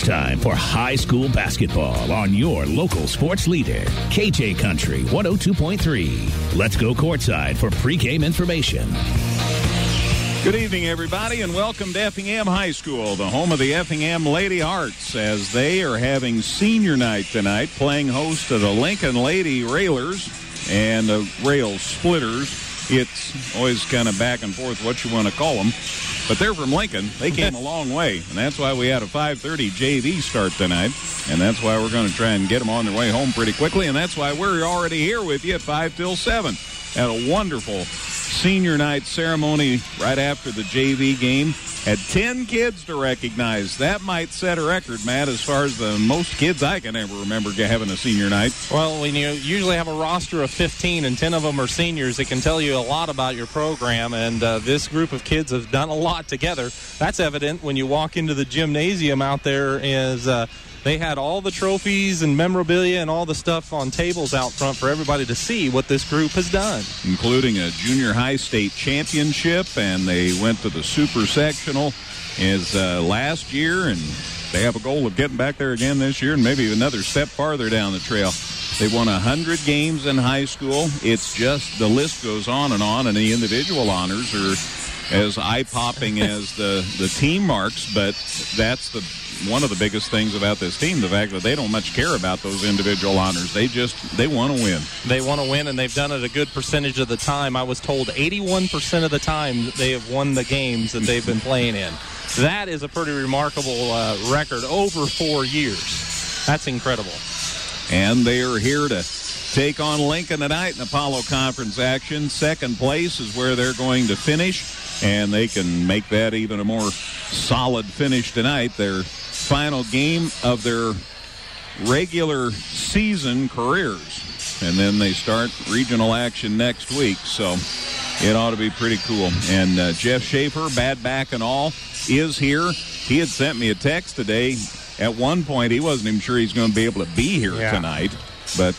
It's time for high school basketball on your local sports leader, KJ Country 102.3. Let's go courtside for pregame information. Good evening, everybody, and welcome to Effingham High School, the home of the Effingham Lady Hearts, as they are having senior night tonight, playing host to the Lincoln Lady Railers and the Rail Splitters. It's always kind of back and forth what you want to call them. But they're from Lincoln. They came a long way, and that's why we had a 5:30 JV start tonight, and that's why we're going to try and get them on their way home pretty quickly, and that's why we're already here with you at 5 till 7. Had a wonderful senior night ceremony right after the JV game. Had 10 kids to recognize. That might set a record, Matt, as far as the most kids I can ever remember having a senior night. Well, when you usually have a roster of 15 and 10 of them are seniors, it can tell you a lot about your program, and this group of kids have done a lot together. That's evident when you walk into the gymnasium out there. They had all the trophies and memorabilia and all the stuff on tables out front for everybody to see what this group has done. Including a junior high state championship, and they went to the super sectional last year, and they have a goal of getting back there again this year and maybe another step farther down the trail. They won 100 games in high school. It's just the list goes on, and the individual honors are as eye-popping as the team marks, but that's one of the biggest things about this team, the fact that they don't much care about those individual honors. They want to win. They want to win, and they've done it a good percentage of the time. I was told 81% of the time they have won the games that they've been playing in. That is a pretty remarkable record over 4 years. That's incredible. And they are here to take on Lincoln tonight in Apollo Conference action. Second place is where they're going to finish, and they can make that even a more solid finish tonight. Their final game of their regular season careers, and then they start regional action next week, so it ought to be pretty cool. And Jeff Schaefer, bad back and all, is here. He had sent me a text today. At one point, he wasn't even sure he's going to be able to be here tonight, but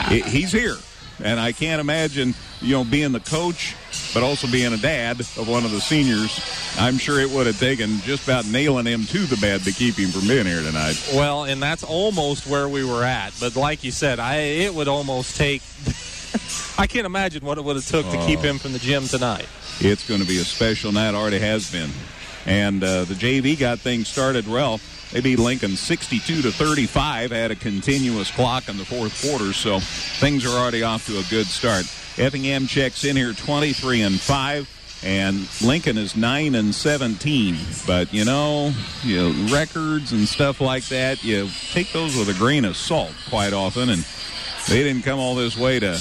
he's here. And I can't imagine, being the coach, but also being a dad of one of the seniors. I'm sure it would have taken just about nailing him to the bed to keep him from being here tonight. Well, and that's almost where we were at. But like you said, it would almost take – I can't imagine what it would have took to keep him from the gym tonight. It's going to be a special night. Already has been. And the JV got things started well. They beat Lincoln 62-35, had a continuous clock in the fourth quarter, so things are already off to a good start. Effingham checks in here 23-5, and Lincoln is 9-17. But, records and stuff like that, you take those with a grain of salt quite often, and they didn't come all this way to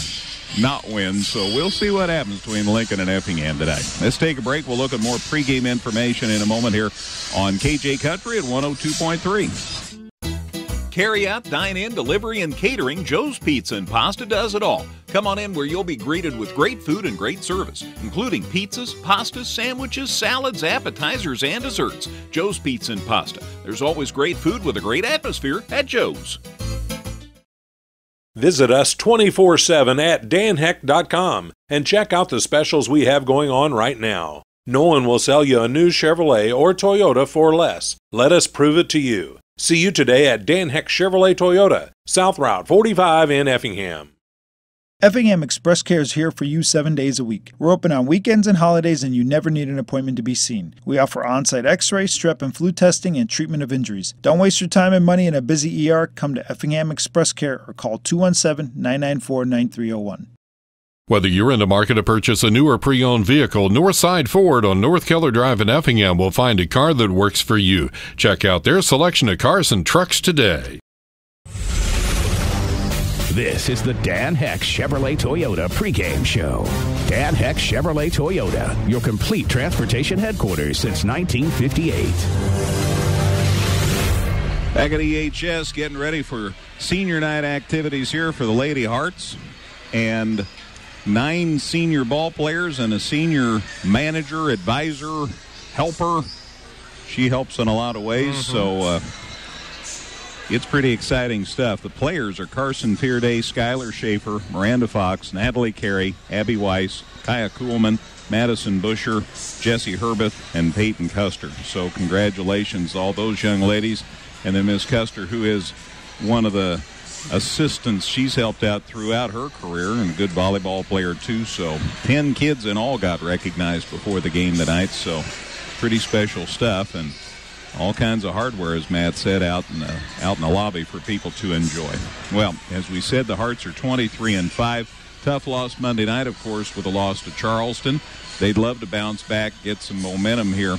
not win, so we'll see what happens between Lincoln and Effingham today. Let's take a break. We'll look at more pregame information in a moment here on KJ Country at 102.3. Carry out, dine in, delivery, and catering, Joe's Pizza and Pasta does it all. Come on in where you'll be greeted with great food and great service, including pizzas, pastas, sandwiches, salads, appetizers, and desserts. Joe's Pizza and Pasta. There's always great food with a great atmosphere at Joe's. Visit us 24/7 at danheck.com and check out the specials we have going on right now. No one will sell you a new Chevrolet or Toyota for less. Let us prove it to you. See you today at Dan Heck Chevrolet Toyota, South Route 45 in Effingham. Effingham Express Care is here for you 7 days a week. We're open on weekends and holidays, and you never need an appointment to be seen. We offer on-site x-ray, strep and flu testing, and treatment of injuries. Don't waste your time and money in a busy ER. Come to Effingham Express Care or call 217-994-9301. Whether you're in the market to purchase a new or pre-owned vehicle, Northside Ford on North Keller Drive in Effingham will find a car that works for you. Check out their selection of cars and trucks today. This is the Dan Heck Chevrolet Toyota pregame show. Dan Heck Chevrolet Toyota, your complete transportation headquarters since 1958. Back at EHS, getting ready for senior night activities here for the Lady Hearts. And 9 senior ball players and a senior manager, advisor, helper. She helps in a lot of ways, so it's pretty exciting stuff. The players are Carson Fearday, Skylar Schaefer, Miranda Fox, Natalie Carey, Abby Weiss, Kaya Kuhlman, Madison Busher, Jessie Herbeth, and Peyton Custer. So congratulations to all those young ladies. And then Miss Custer, who is one of the assistants, she's helped out throughout her career and a good volleyball player too. So 10 kids in all got recognized before the game tonight. So pretty special stuff, and all kinds of hardware, as Matt said, out in the lobby for people to enjoy. Well, as we said, the Hearts are 23-5. Tough loss Monday night, of course, with a loss to Charleston. They'd love to bounce back, get some momentum here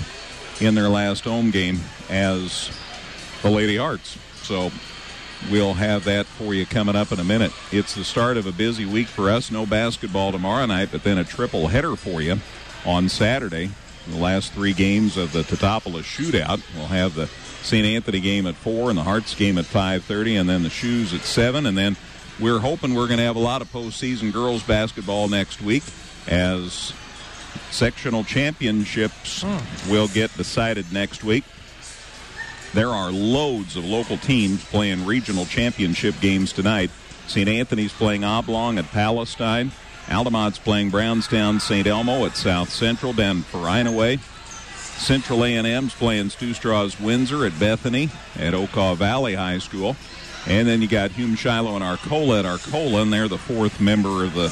in their last home game as the Lady Hearts. So we'll have that for you coming up in a minute. It's the start of a busy week for us. No basketball tomorrow night, but then a triple header for you on Saturday. The last 3 games of the Teutopolis shootout. We'll have the St. Anthony game at 4 and the Hearts game at 5:30, and then the Shoes at 7. And then we're hoping we're going to have a lot of postseason girls basketball next week as sectional championships will get decided next week. There are loads of local teams playing regional championship games tonight. St. Anthony's playing Oblong at Palestine. Altamont's playing Brownstown St. Elmo at South Central down Parinaway. Central A&M's playing Stu Straw's Windsor at Bethany at Okaw Valley High School. And then you got Hume Shiloh and Arcola at Arcola, and they're the 4th member of the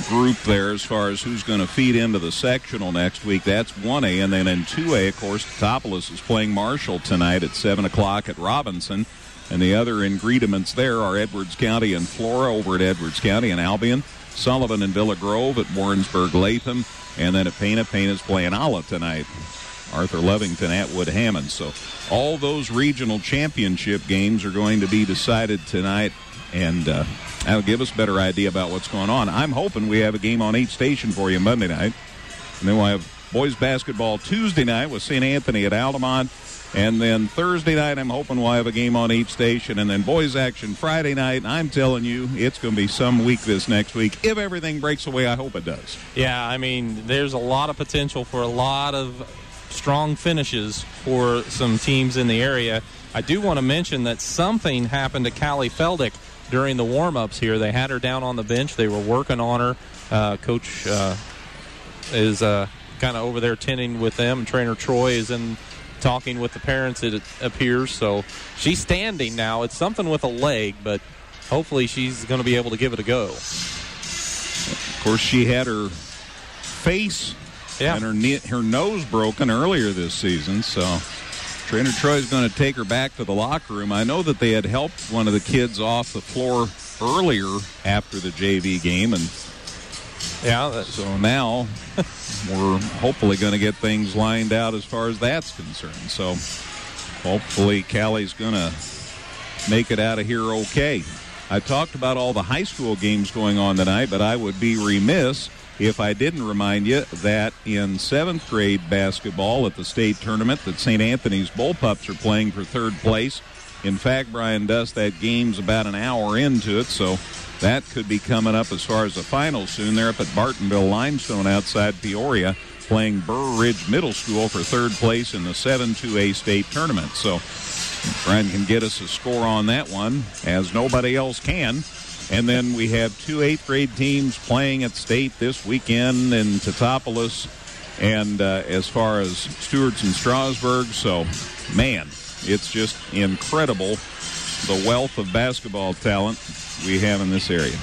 group there as far as who's going to feed into the sectional next week. That's 1A. And then in 2A, of course, Teutopolis is playing Marshall tonight at 7 o'clock at Robinson. And the other ingredients there are Edwards County and Flora over at Edwards County and Albion. Sullivan and Villa Grove at Warrensburg Latham. And then at Payne's playing Alla tonight. Arthur Lovington, Atwood Hammond. So all those regional championship games are going to be decided tonight. And that'll give us a better idea about what's going on. I'm hoping we have a game on each station for you Monday night. And then we'll have boys basketball Tuesday night with St. Anthony at Altamont. And then Thursday night, I'm hoping we'll have a game on each station. And then boys action Friday night. I'm telling you, it's going to be some week this next week. If everything breaks away, I hope it does. Yeah, I mean, there's a lot of potential for a lot of strong finishes for some teams in the area. I do want to mention that something happened to Callie Feldick during the warm-ups here. They had her down on the bench. They were working on her. Coach is kind of over there tending with them. Trainer Troy is in talking with the parents, it appears. So she's standing now. It's something with a leg, but hopefully she's going to be able to give it a go. Of course, she had her face and her nose broken earlier this season, so Trainer Troy's going to take her back to the locker room. I know that they had helped one of the kids off the floor earlier after the JV game, and so now we're hopefully going to get things lined out as far as that's concerned. So hopefully Callie's going to make it out of here okay. I talked about all the high school games going on tonight, but I would be remiss if I didn't remind you that in 7th grade basketball at the state tournament that St. Anthony's Bullpups are playing for 3rd place. In fact, Brian Dust, that game's about an hour into it, so that could be coming up as far as the final soon. They're up at Bartonville Limestone outside Peoria playing Burr Ridge Middle School for 3rd place in the 7-2A state tournament. So Brian can get us a score on that one, as nobody else can. And then we have 2 8th grade teams playing at state this weekend in Teutopolis and as far as Stewart's and Strasburg. So, man, it's just incredible the wealth of basketball talent we have in this area.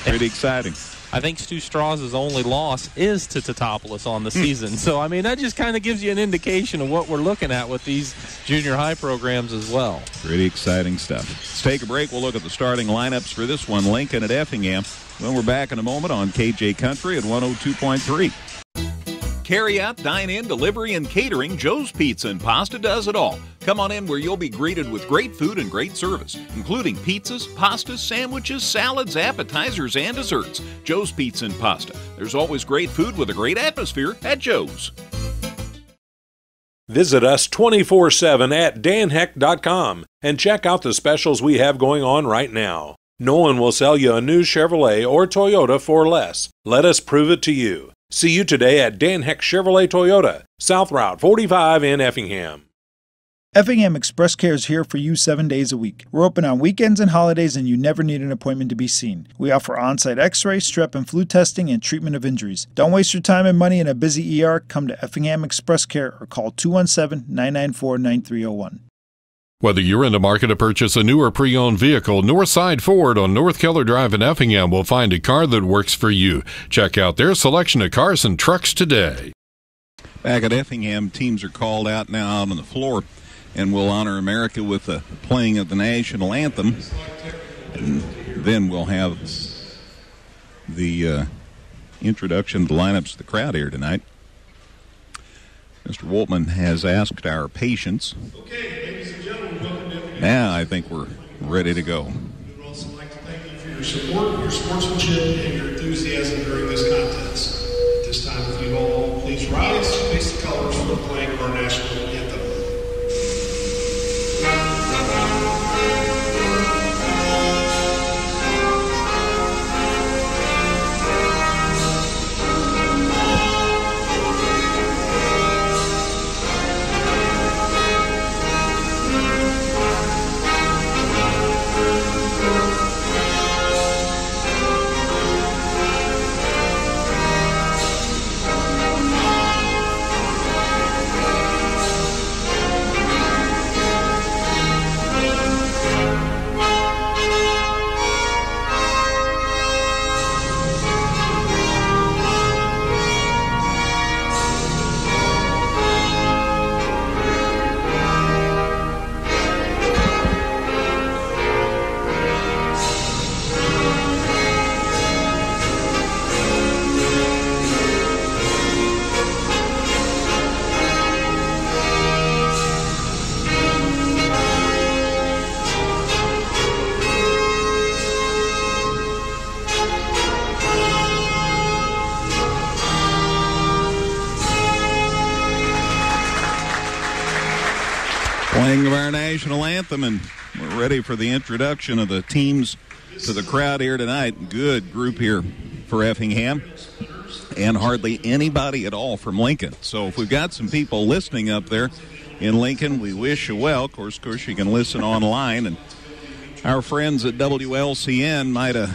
Pretty exciting. I think Stu Strauss' only loss is to Teutopolis on the season. So, I mean, that just kind of gives you an indication of what we're looking at with these junior high programs as well. Pretty exciting stuff. Let's take a break. We'll look at the starting lineups for this one, Lincoln at Effingham. When we're back in a moment on KJ Country at 102.3. Carry out, dine in, delivery, and catering, Joe's Pizza and Pasta does it all. Come on in where you'll be greeted with great food and great service, including pizzas, pastas, sandwiches, salads, appetizers, and desserts. Joe's Pizza and Pasta. There's always great food with a great atmosphere at Joe's. Visit us 24/7 at danheck.com and check out the specials we have going on right now. No one will sell you a new Chevrolet or Toyota for less. Let us prove it to you. See you today at Dan Heck Chevrolet Toyota, South Route 45 in Effingham. Effingham Express Care is here for you 7 days a week. We're open on weekends and holidays, and you never need an appointment to be seen. We offer on-site x-ray, strep and flu testing, and treatment of injuries. Don't waste your time and money in a busy ER. Come to Effingham Express Care or call 217-994-9301. Whether you're in the market to purchase a new or pre-owned vehicle, Northside Ford on North Keller Drive in Effingham will find a car that works for you. Check out their selection of cars and trucks today. Back at Effingham, teams are called out now out on the floor, and we'll honor America with the playing of the national anthem. And then we'll have the introduction of the lineups of the crowd here tonight. Mr. Woltman has asked our patience. Okay, ladies and gentlemen, welcome to Effingham. Now I think we're ready to go. We would also like to thank you for your support, your sportsmanship, and your enthusiasm during this contest. At this time, if you all please rise, face the colors for the playing of our national anthem. Playing of our national anthem, and we're ready for the introduction of the teams to the crowd here tonight. Good group here for Effingham, and hardly anybody at all from Lincoln. So if we've got some people listening up there in Lincoln, we wish you well. Of course, you can listen online, and our friends at WLCN might have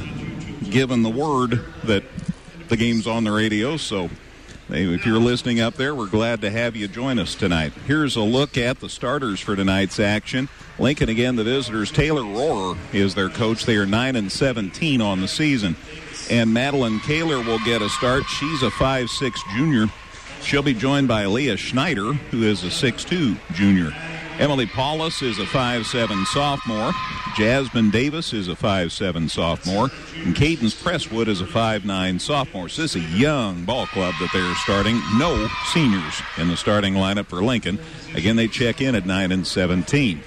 given the word that the game's on the radio, so if you're listening up there, we're glad to have you join us tonight. Here's a look at the starters for tonight's action. Lincoln, again, the visitors. Taylor Rohrer is their coach. They are 9-17 on the season. And Madeline Kaler will get a start. She's a 5'6 junior. She'll be joined by Leah Schneider, who is a 6'2 junior. Emily Paulus is a 5'7 sophomore. Jasmine Davis is a 5'7 sophomore. And Cadence Presswood is a 5'9 sophomore. So this is a young ball club that they're starting. No seniors in the starting lineup for Lincoln. Again, they check in at 9-17.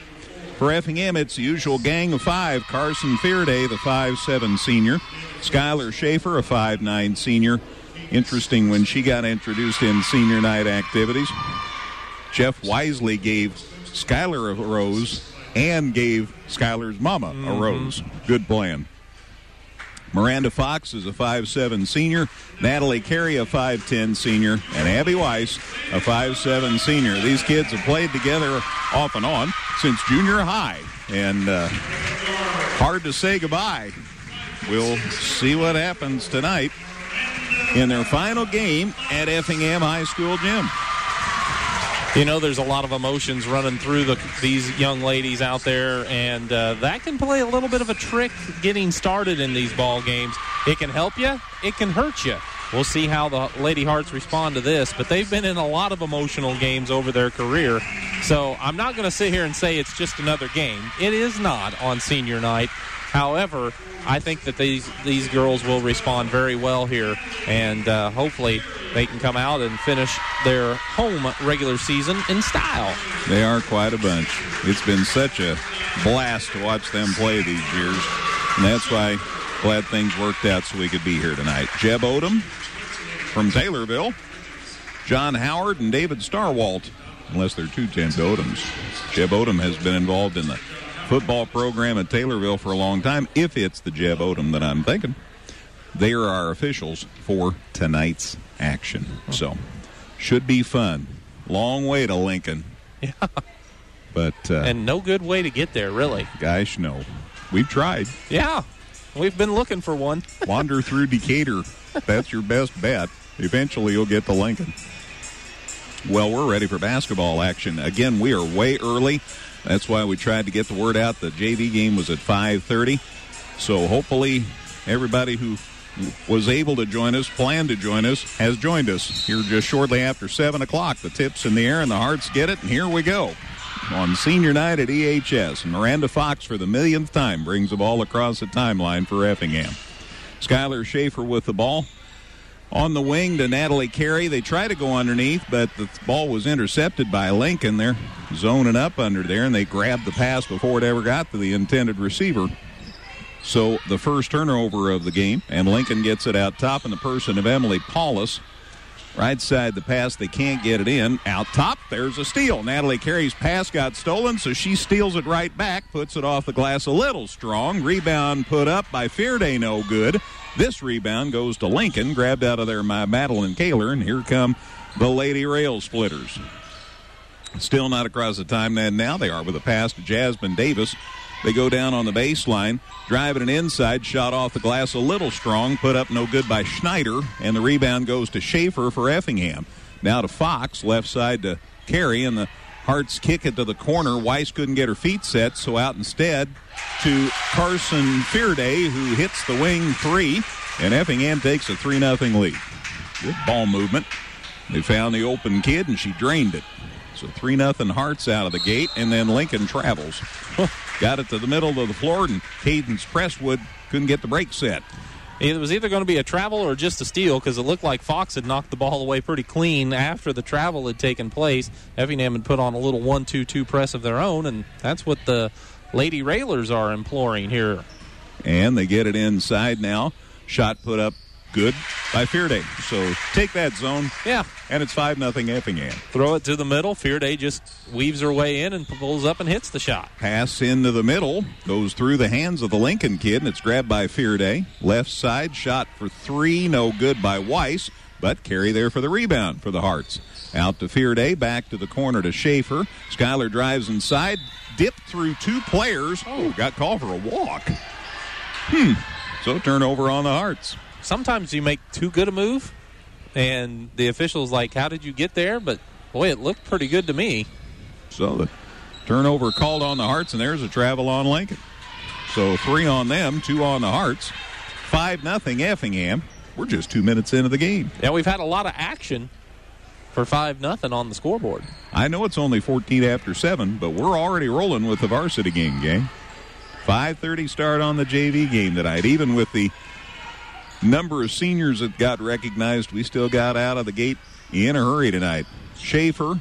For Effingham, it's the usual gang of five. Carson Fearday, the 5'7 senior. Skylar Schaefer, a 5'9 senior. Interesting, when she got introduced in senior night activities, Jeff Wisely gave Skylar a rose and gave Skylar's mama a rose. Good plan. Miranda Fox is a 5'7 senior. Natalie Carey, a 5'10 senior. And Abby Weiss, a 5'7 senior. These kids have played together off and on since junior high. And hard to say goodbye. We'll see what happens tonight in their final game at Effingham High School gym. You know, there's a lot of emotions running through these young ladies out there, and that can play a little bit of a trick getting started in these ball games. It can help you. It can hurt you. We'll see how the Lady Hearts respond to this, but they've been in a lot of emotional games over their career. So I'm not going to sit here and say it's just another game. It is not on senior night. However, I think that these girls will respond very well here, and hopefully they can come out and finish their home regular season in style. They are quite a bunch. It's been such a blast to watch them play these years, and that's why glad things worked out so we could be here tonight. Jeb Odom from Taylorville, John Howard and David Starwalt, unless they're two Jeb Odoms. Jeb Odom has been involved in the football program at Taylorville for a long time, if it's the Jeb Odom that I'm thinking. They are our officials for tonight's action. So, should be fun. Long way to Lincoln. Yeah. But and no good way to get there, really. Gosh, no. We've tried. Yeah, we've been looking for one. Wander through Decatur. That's your best bet. Eventually, you'll get to Lincoln. Well, we're ready for basketball action. Again, we are way early. That's why we tried to get the word out. The JV game was at 5:30. So hopefully everybody who was able to join us, planned to join us, has joined us here just shortly after 7 o'clock. The tip's in the air and the Hearts get it, and here we go. On senior night at EHS, and Miranda Fox for the millionth time brings the ball across the timeline for Effingham. Skylar Schaefer with the ball. On the wing to Natalie Carey. They try to go underneath, but the ball was intercepted by Lincoln. They're zoning up under there, and they grabbed the pass before it ever got to the intended receiver. So the first turnover of the game, and Lincoln gets it out top in the person of Emily Paulus. Right side the pass, they can't get it in. Out top, there's a steal. Natalie Carey's pass got stolen, so she steals it right back, puts it off the glass a little strong. Rebound put up by Fearday, no good. This rebound goes to Lincoln, grabbed out of there by Madeline Kaler, and here come the Lady Rail Splitters. Still not across the timeline now. They are with a pass to Jasmine Davis. They go down on the baseline, driving it inside, shot off the glass a little strong, put up no good by Schneider, and the rebound goes to Schaefer for Effingham. Now to Fox, left side to Carey, and the Hearts kick it to the corner. Weiss couldn't get her feet set, so out instead to Carson Fearday, who hits the wing three, and Effingham takes a 3-0 lead. Good ball movement. They found the open kid, and she drained it. So 3-0 Hearts out of the gate, and then Lincoln travels. Got it to the middle of the floor, and Cadence Presswood couldn't get the break set. It was either going to be a travel or just a steal, because it looked like Fox had knocked the ball away pretty clean after the travel had taken place. Effingham had put on a little 1-2-2 press of their own, and that's what the Lady Railers are imploring here. And they get it inside now. Shot put up good by Fearday. So take that zone. Yeah. And it's 5-0 Effingham. Throw it to the middle. Fearday just weaves her way in and pulls up and hits the shot. Pass into the middle. Goes through the hands of the Lincoln kid, and it's grabbed by Fearday. Left side shot for three. No good by Weiss, but Carey there for the rebound for the Hearts. Out to Fearday. Back to the corner to Schaefer. Skylar drives inside. Dipped through two players. Oh, got called for a walk. So turnover on the Hearts. Sometimes you make too good a move, and the official's like, how did you get there? But, boy, it looked pretty good to me. So the turnover called on the Hearts, and there's a travel on Lincoln. So 3 on them, 2 on the Hearts. 5-0 Effingham. We're just 2 minutes into the game. Yeah, we've had a lot of action for 5-0 on the scoreboard. I know it's only 14 after 7, but we're already rolling with the varsity game, gang. 5:30 start on the JV game tonight. Even with the number of seniors that got recognized, we still got out of the gate in a hurry tonight. Schaefer,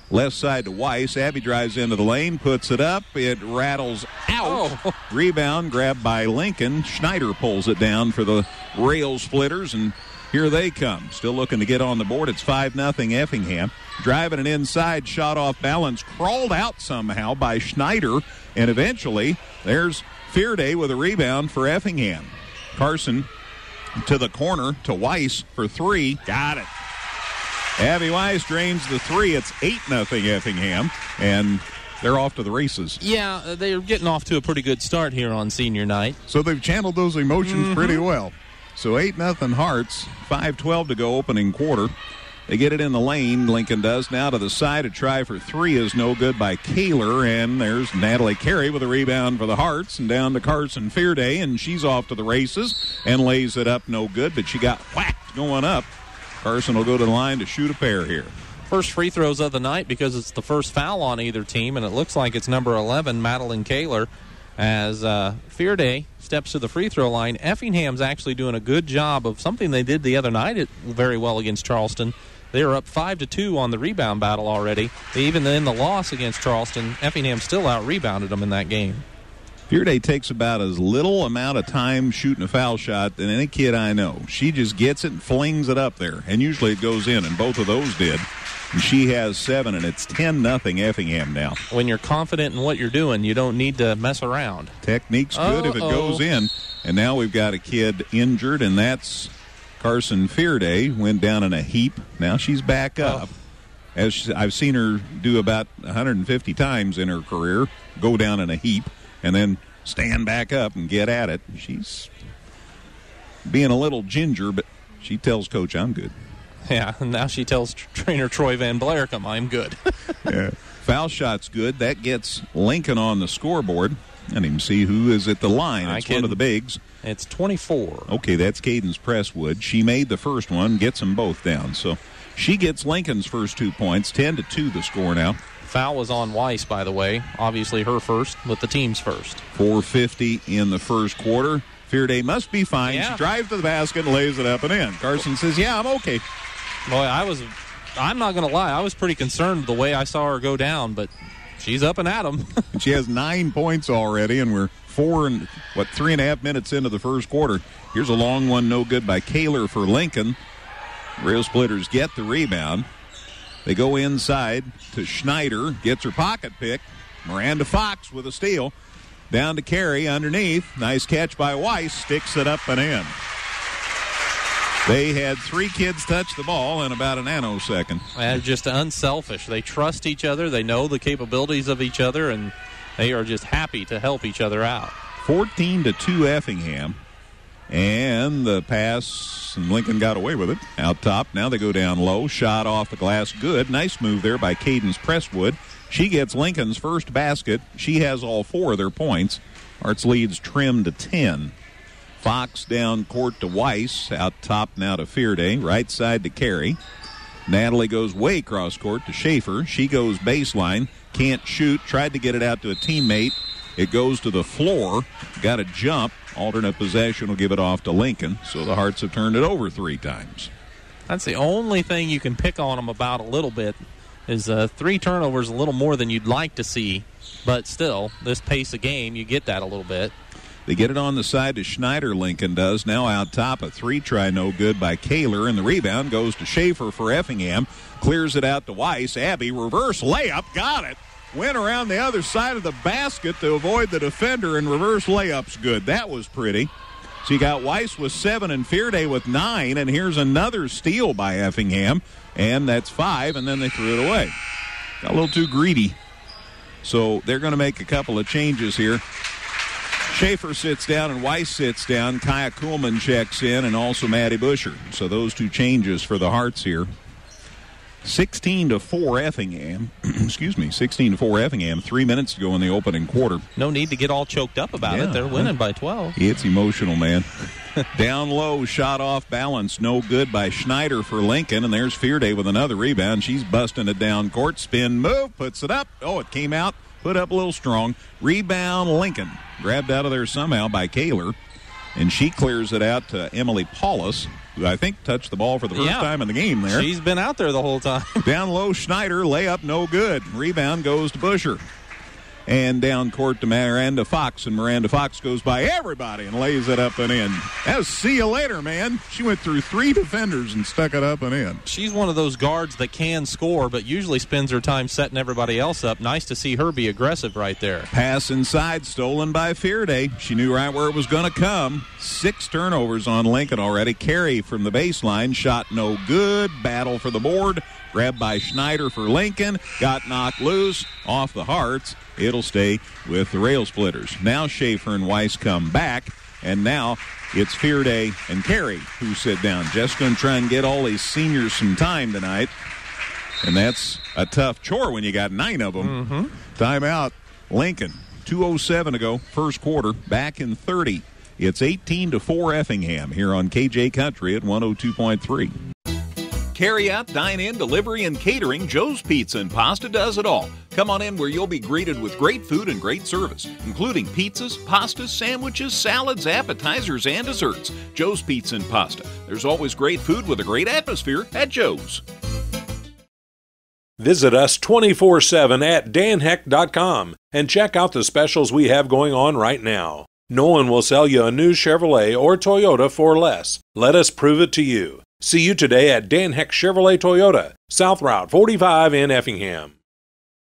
left side to Weiss. Abby drives into the lane, puts it up. It rattles out. Oh. Rebound grabbed by Lincoln. Schneider pulls it down for the Rail Splitters, and here they come. Still looking to get on the board. It's 5-0 Effingham. Driving it inside, shot off balance, crawled out somehow by Schneider, and eventually there's Fearday with a rebound for Effingham. Carson to the corner to Weiss for 3. Got it. Abby Weiss drains the 3. It's 8-0 Effingham, and they're off to the races. Yeah, they're getting off to a pretty good start here on senior night. So they've channeled those emotions pretty well. So 8-0 Hearts, 5:12 to go opening quarter. They get it in the lane, Lincoln does. Now to the side, a try for 3 is no good by Kaler, and there's Natalie Carey with a rebound for the Hearts, and down to Carson Fearday, and she's off to the races and lays it up, no good, but she got whacked going up. Carson will go to the line to shoot a pair here. First free throws of the night because it's the first foul on either team, and it looks like it's number 11, Madeline Kaler, as Fearday steps to the free throw line. Effingham's actually doing a good job of something they did the other night very well against Charleston. They were up 5-2 on the rebound battle already. Even in the loss against Charleston, Effingham still out-rebounded them in that game. Fearday takes about as little amount of time shooting a foul shot than any kid I know. She just gets it and flings it up there, and usually it goes in, and both of those did. And she has 7, and it's 10-0 Effingham now. When you're confident in what you're doing, you don't need to mess around. Technique's good if it goes in. And now we've got a kid injured, and that's Carson Fearday. Went down in a heap. Now she's back up. as I've seen her do about 150 times in her career, go down in a heap and then stand back up and get at it. She's being a little ginger, but she tells Coach, I'm good. Yeah, and now she tells trainer Troy Van Blaricum, I'm good. Yeah. Foul shot's good. That gets Lincoln on the scoreboard. I didn't even see who is at the line. It's one of the bigs. It's 24. Okay, that's Cadence Presswood. She made the first one, gets them both down. So she gets Lincoln's first 2 points, 10-2 the score now. Foul was on Weiss, by the way. Obviously her first, with the team's first. 4:50 in the first quarter. Fearday must be fine. Yeah. She drives to the basket and lays it up and in. Carson says, yeah, I'm okay. Boy, I'm not going to lie. I was pretty concerned the way I saw her go down, but she's up and at 'em. And she has 9 points already, and we're 3.5 minutes into the first quarter. Here's a long one, no good by Kaler for Lincoln. Rail Splitters get the rebound. They go inside to Schneider, gets her pocket pick. Miranda Fox with a steal. Down to Carey underneath. Nice catch by Weiss. Sticks it up and in. They had 3 kids touch the ball in about a nanosecond. They're just unselfish. They trust each other. They know the capabilities of each other, and they are just happy to help each other out. 14-2 Effingham. And the pass, and Lincoln got away with it. Out top, now they go down low. Shot off the glass, good. Nice move there by Cadence Presswood. She gets Lincoln's first basket. She has all 4 of their points. Arts leads trimmed to 10. Fox down court to Weiss. Out top now to Fearday. Right side to Carey. Natalie goes way cross court to Schaefer. She goes baseline. Can't shoot. Tried to get it out to a teammate. It goes to the floor. Got a jump. Alternate possession will give it off to Lincoln. So the Hearts have turned it over 3 times. That's the only thing you can pick on them about a little bit is 3 turnovers, a little more than you'd like to see. But still, this pace of game, you get that a little bit. They get it on the side to Schneider, Lincoln does. Now out top, a 3-try no good by Kaler, and the rebound goes to Schaefer for Effingham. Clears it out to Weiss. Abby, reverse layup, got it. Went around the other side of the basket to avoid the defender, and reverse layup's good. That was pretty. So you got Weiss with 7 and Fearday with 9, and here's another steal by Effingham, and that's 5, and then they threw it away. Got a little too greedy. So they're going to make a couple of changes here. Schaefer sits down and Weiss sits down. Kaya Kuhlman checks in, and also Maddie Busher. So those 2 changes for the Hearts here. 16-4 Effingham. 16-4 Effingham. 3 minutes to go in the opening quarter. No need to get all choked up about it. They're winning by 12. It's emotional, man. Down low, shot off balance. No good by Schneider for Lincoln. And there's Fearday with another rebound. She's busting it down court. Spin move. Puts it up. Oh, it came out. Put up a little strong. Rebound Lincoln. Grabbed out of there somehow by Kaler. And she clears it out to Emily Paulus, who I think touched the ball for the first time in the game there. She's been out there the whole time. Down low, Schneider, layup, no good. Rebound goes to Busher. And down court to Miranda Fox, and Miranda Fox goes by everybody and lays it up and in. That was see you later, man. She went through 3 defenders and stuck it up and in. She's one of those guards that can score, but usually spends her time setting everybody else up. Nice to see her be aggressive right there. Pass inside, stolen by Fearday. She knew right where it was going to come. 6 turnovers on Lincoln already. Carey from the baseline, shot no good. Battle for the board. Grabbed by Schneider for Lincoln. Got knocked loose off the Hearts. It'll stay with the Rail Splitters. Now Schaefer and Weiss come back, and now it's Fearday and Carey who sit down. Just going to try and get all these seniors some time tonight, and that's a tough chore when you got 9 of them. Mm-hmm. Timeout, Lincoln. 2:07 to go, first quarter, back in 30. It's 18-4 Effingham here on KJ Country at 102.3. Carry out, dine in, delivery, and catering, Joe's Pizza and Pasta does it all. Come on in where you'll be greeted with great food and great service, including pizzas, pastas, sandwiches, salads, appetizers, and desserts. Joe's Pizza and Pasta. There's always great food with a great atmosphere at Joe's. Visit us 24/7 at danheck.com and check out the specials we have going on right now. No one will sell you a new Chevrolet or Toyota for less. Let us prove it to you. See you today at Dan Heck Chevrolet Toyota, South Route 45 in Effingham.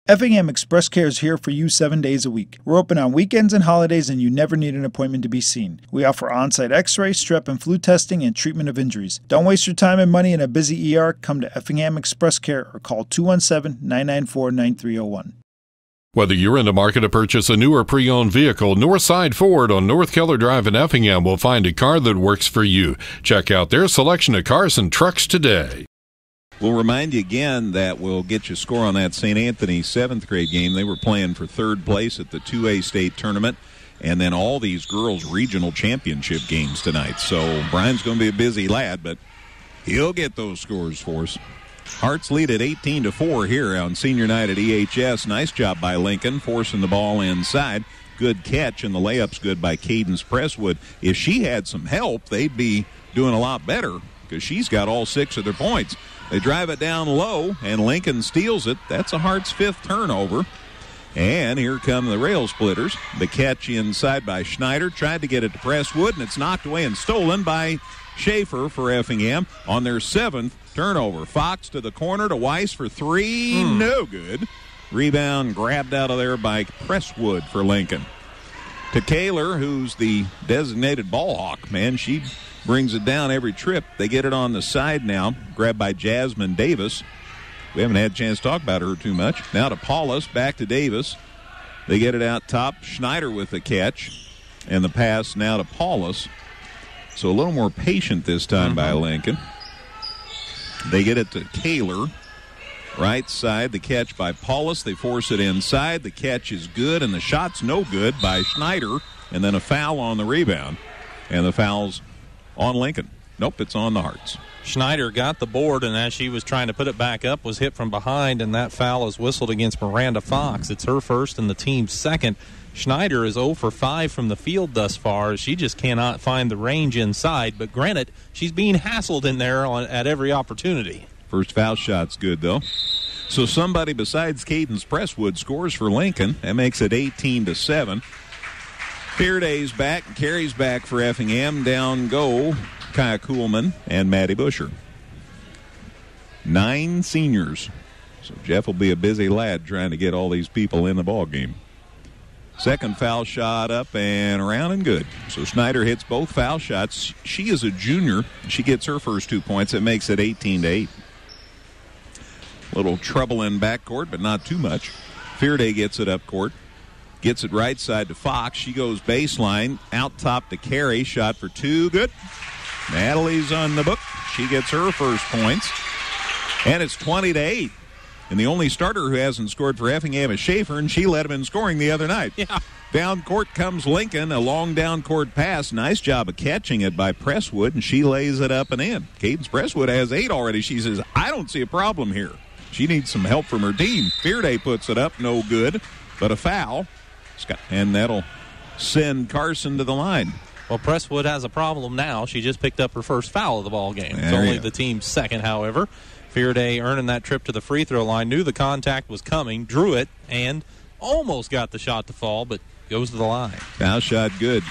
Effingham Express Care is here for you 7 days a week. We're open on weekends and holidays, and you never need an appointment to be seen. We offer on-site x-ray, strep and flu testing, and treatment of injuries. Don't waste your time and money in a busy ER. Come to Effingham Express Care or call 217-994-9301. Whether you're in the market to purchase a new or pre-owned vehicle, Northside Ford on North Keller Drive in Effingham will find a car that works for you. Check out their selection of cars and trucks today. We'll remind you again that we'll get you a score on that St. Anthony 7th grade game. They were playing for third place at the 2A state tournament, and then all these girls' regional championship games tonight. So Brian's going to be a busy lad, but he'll get those scores for us. Hearts lead at 18-4 here on senior night at EHS. Nice job by Lincoln, forcing the ball inside. Good catch, and the layup's good by Cadence Presswood. If she had some help, they'd be doing a lot better because she's got all 6 of their points. They drive it down low, and Lincoln steals it. That's a Hearts' 5th turnover. And here come the rail splitters. The catch inside by Schneider. Tried to get it to Presswood, and it's knocked away and stolen by Schaefer for Effingham on their 7th turnover. Fox to the corner to Weiss for 3. No good. Rebound grabbed out of there by Presswood for Lincoln. To Kaler, who's the designated ball hawk, man. She brings it down every trip. They get it on the side now. Grabbed by Jasmine Davis. We haven't had a chance to talk about her too much. Now to Paulus, back to Davis. They get it out top. Schneider with the catch. And the pass now to Paulus. So a little more patient this time by Lincoln. They get it to Kaler. Right side, the catch by Paulus. They force it inside. The catch is good, and the shot's no good by Schneider. And then a foul on the rebound. And the foul's on Lincoln. Nope, it's on the Hearts. Schneider got the board, and as she was trying to put it back up, was hit from behind, and that foul is whistled against Miranda Fox. It's her first and the team's second. Schneider is 0 for 5 from the field thus far. She just cannot find the range inside, but granted, she's being hassled in there at every opportunity. First foul shot's good, though. So somebody besides Cadence Presswood scores for Lincoln. That makes it 18-7. Fearday's back, carries back for Effingham. Down go Kaya Kuhlman and Maddie Busher. 9 seniors. So Jeff will be a busy lad trying to get all these people in the ball game. Second foul shot up and around and good. So Schneider hits both foul shots. She is a junior. She gets her first 2 points. It makes it 18-8. Little trouble in backcourt, but not too much. Fearday gets it up court. Gets it right side to Fox. She goes baseline. Out top to Carey. Shot for 2. Good. Natalie's on the book. She gets her first points. And it's 20-8. And the only starter who hasn't scored for Effingham is Schaefer, and she led him in scoring the other night. Yeah. Down court comes Lincoln. A long down court pass. Nice job of catching it by Presswood, and she lays it up and in. Cadence Presswood has 8 already. She says, I don't see a problem here. She needs some help from her team. Fearday puts it up. No good. But a foul. And that'll send Carson to the line. Well, Presswood has a problem now. She just picked up her first foul of the ball game. It's only the team's second, however. Fearday earning that trip to the free throw line, knew the contact was coming, drew it, and almost got the shot to fall, but goes to the line. Foul shot good.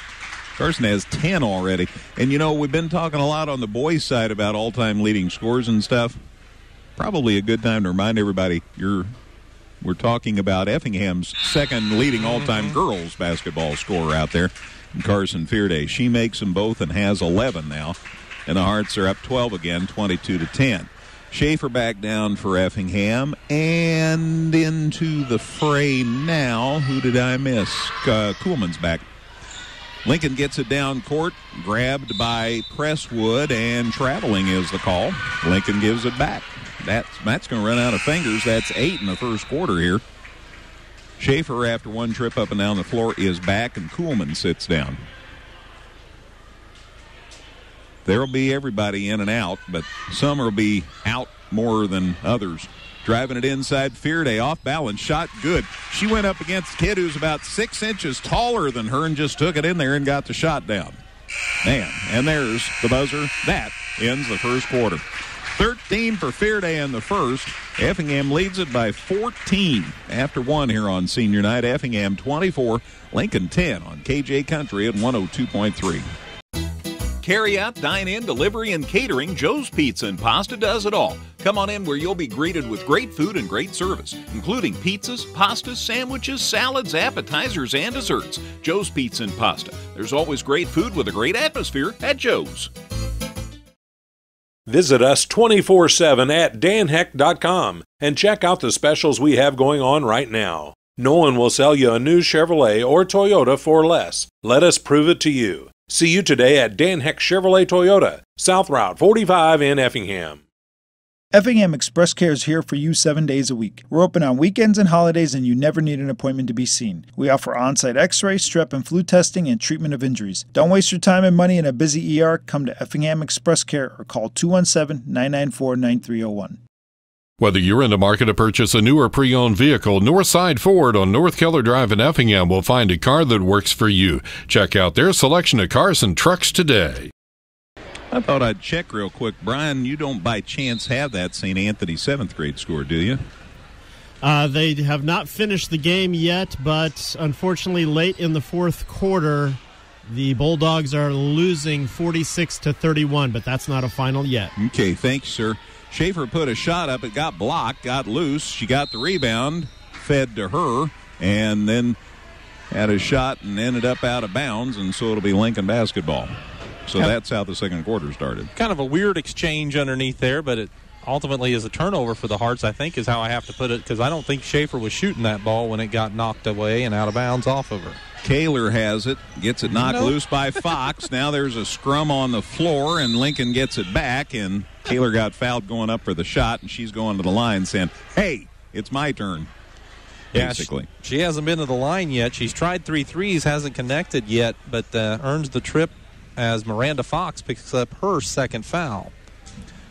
Carson has 10 already. And, you know, we've been talking a lot on the boys' side about all-time leading scores and stuff. Probably a good time to remind everybody we're talking about Effingham's second leading all-time girls basketball scorer out there, Carson Fearday. She makes them both and has 11 now. And the Hearts are up 12 again, 22-10. Schaefer back down for Effingham. And into the fray now. Who did I miss? Kuhlman's back. Lincoln gets it down court, grabbed by Presswood, and traveling is the call. Lincoln gives it back. Matt's going to run out of fingers. That's 8 in the first quarter here. Schaefer, after one trip up and down the floor, is back, and Kuhlman sits down. There will be everybody in and out, but some will be out more than others. Driving it inside, Fearday off balance, shot good. She went up against a kid who's about 6 inches taller than her and just took it in there and got the shot down. Man, and there's the buzzer. That ends the first quarter. 13 for Fearday in the first. Effingham leads it by 14 after one here on senior night. Effingham 24, Lincoln 10 on KJ Country at 102.3. Carry out, dine in, delivery, and catering, Joe's Pizza and Pasta does it all. Come on in where you'll be greeted with great food and great service, including pizzas, pastas, sandwiches, salads, appetizers, and desserts. Joe's Pizza and Pasta. There's always great food with a great atmosphere at Joe's. Visit us 24/7 at danheck.com and check out the specials we have going on right now. No one will sell you a new Chevrolet or Toyota for less. Let us prove it to you. See you today at Dan Heck Chevrolet Toyota, South Route 45 in Effingham. Effingham Express Care is here for you 7 days a week. We're open on weekends and holidays, and you never need an appointment to be seen. We offer on-site x-ray, strep and flu testing, and treatment of injuries. Don't waste your time and money in a busy ER. Come to Effingham Express Care or call 217-994-9301. Whether you're in the market to purchase a new or pre-owned vehicle, Northside Ford on North Keller Drive in Effingham will find a car that works for you. Check out their selection of cars and trucks today. I thought I'd check real quick. Brian, you don't by chance have that St. Anthony 7th grade score, do you? They have not finished the game yet, but unfortunately late in the fourth quarter, the Bulldogs are losing 46-31, but that's not a final yet. Okay, thanks, sir. Schaefer put a shot up. It got blocked, got loose. She got the rebound, fed to her, and then had a shot and ended up out of bounds, and so it'll be Lincoln basketball. So that's how the second quarter started. Kind of a weird exchange underneath there, but it ultimately is a turnover for the Hearts, I think, is how I have to put it, because I don't think Schaefer was shooting that ball when it got knocked away and out of bounds off of her. Kaler has it, gets it knocked loose by Fox. Now there's a scrum on the floor, and Lincoln gets it back, and Kaler got fouled going up for the shot, and she's going to the line saying, hey, it's my turn, basically. Yeah, she hasn't been to the line yet. She's tried 3 threes, hasn't connected yet, but earns the trip as Miranda Fox picks up her second foul.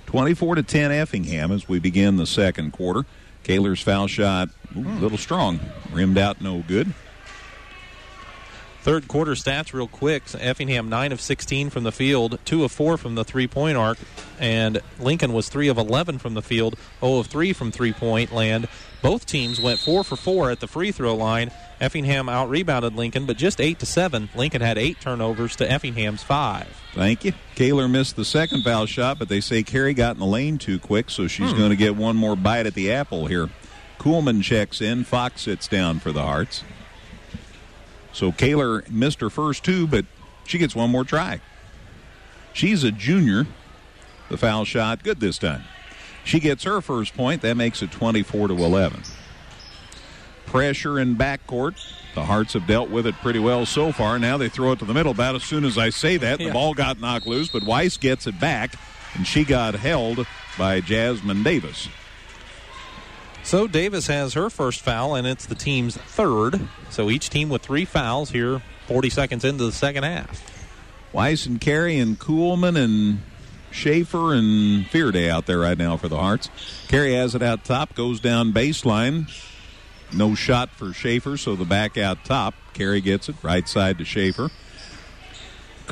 24-10 Effingham as we begin the second quarter. Kaler's foul shot, a little strong, rimmed out, no good. Third quarter stats real quick. Effingham 9 of 16 from the field, 2 of 4 from the three-point arc, and Lincoln was 3 of 11 from the field, 0 of 3 from three-point land. Both teams went 4 for 4 at the free throw line. Effingham out-rebounded Lincoln, but just 8-7. Lincoln had 8 turnovers to Effingham's 5. Thank you. Kaler missed the second foul shot, but they say Carey got in the lane too quick, so she's going to get one more bite at the apple here. Kuhlman checks in. Fox sits down for the Hearts. So Kaler missed her first 2, but she gets one more try. She's a junior. The foul shot, good this time. She gets her first point. That makes it 24-11. Pressure in backcourt. The Hearts have dealt with it pretty well so far. Now they throw it to the middle. About as soon as I say that, the ball got knocked loose, but Weiss gets it back, and she got held by Jasmine Davis. So Davis has her first foul, and it's the team's third. So each team with 3 fouls here 40 seconds into the second half. Weiss and Carey and Kuhlman and Schaefer and Fearday out there right now for the Hearts. Carey has it out top, goes down baseline. No shot for Schaefer, so the back out top. Carey gets it, right side to Schaefer.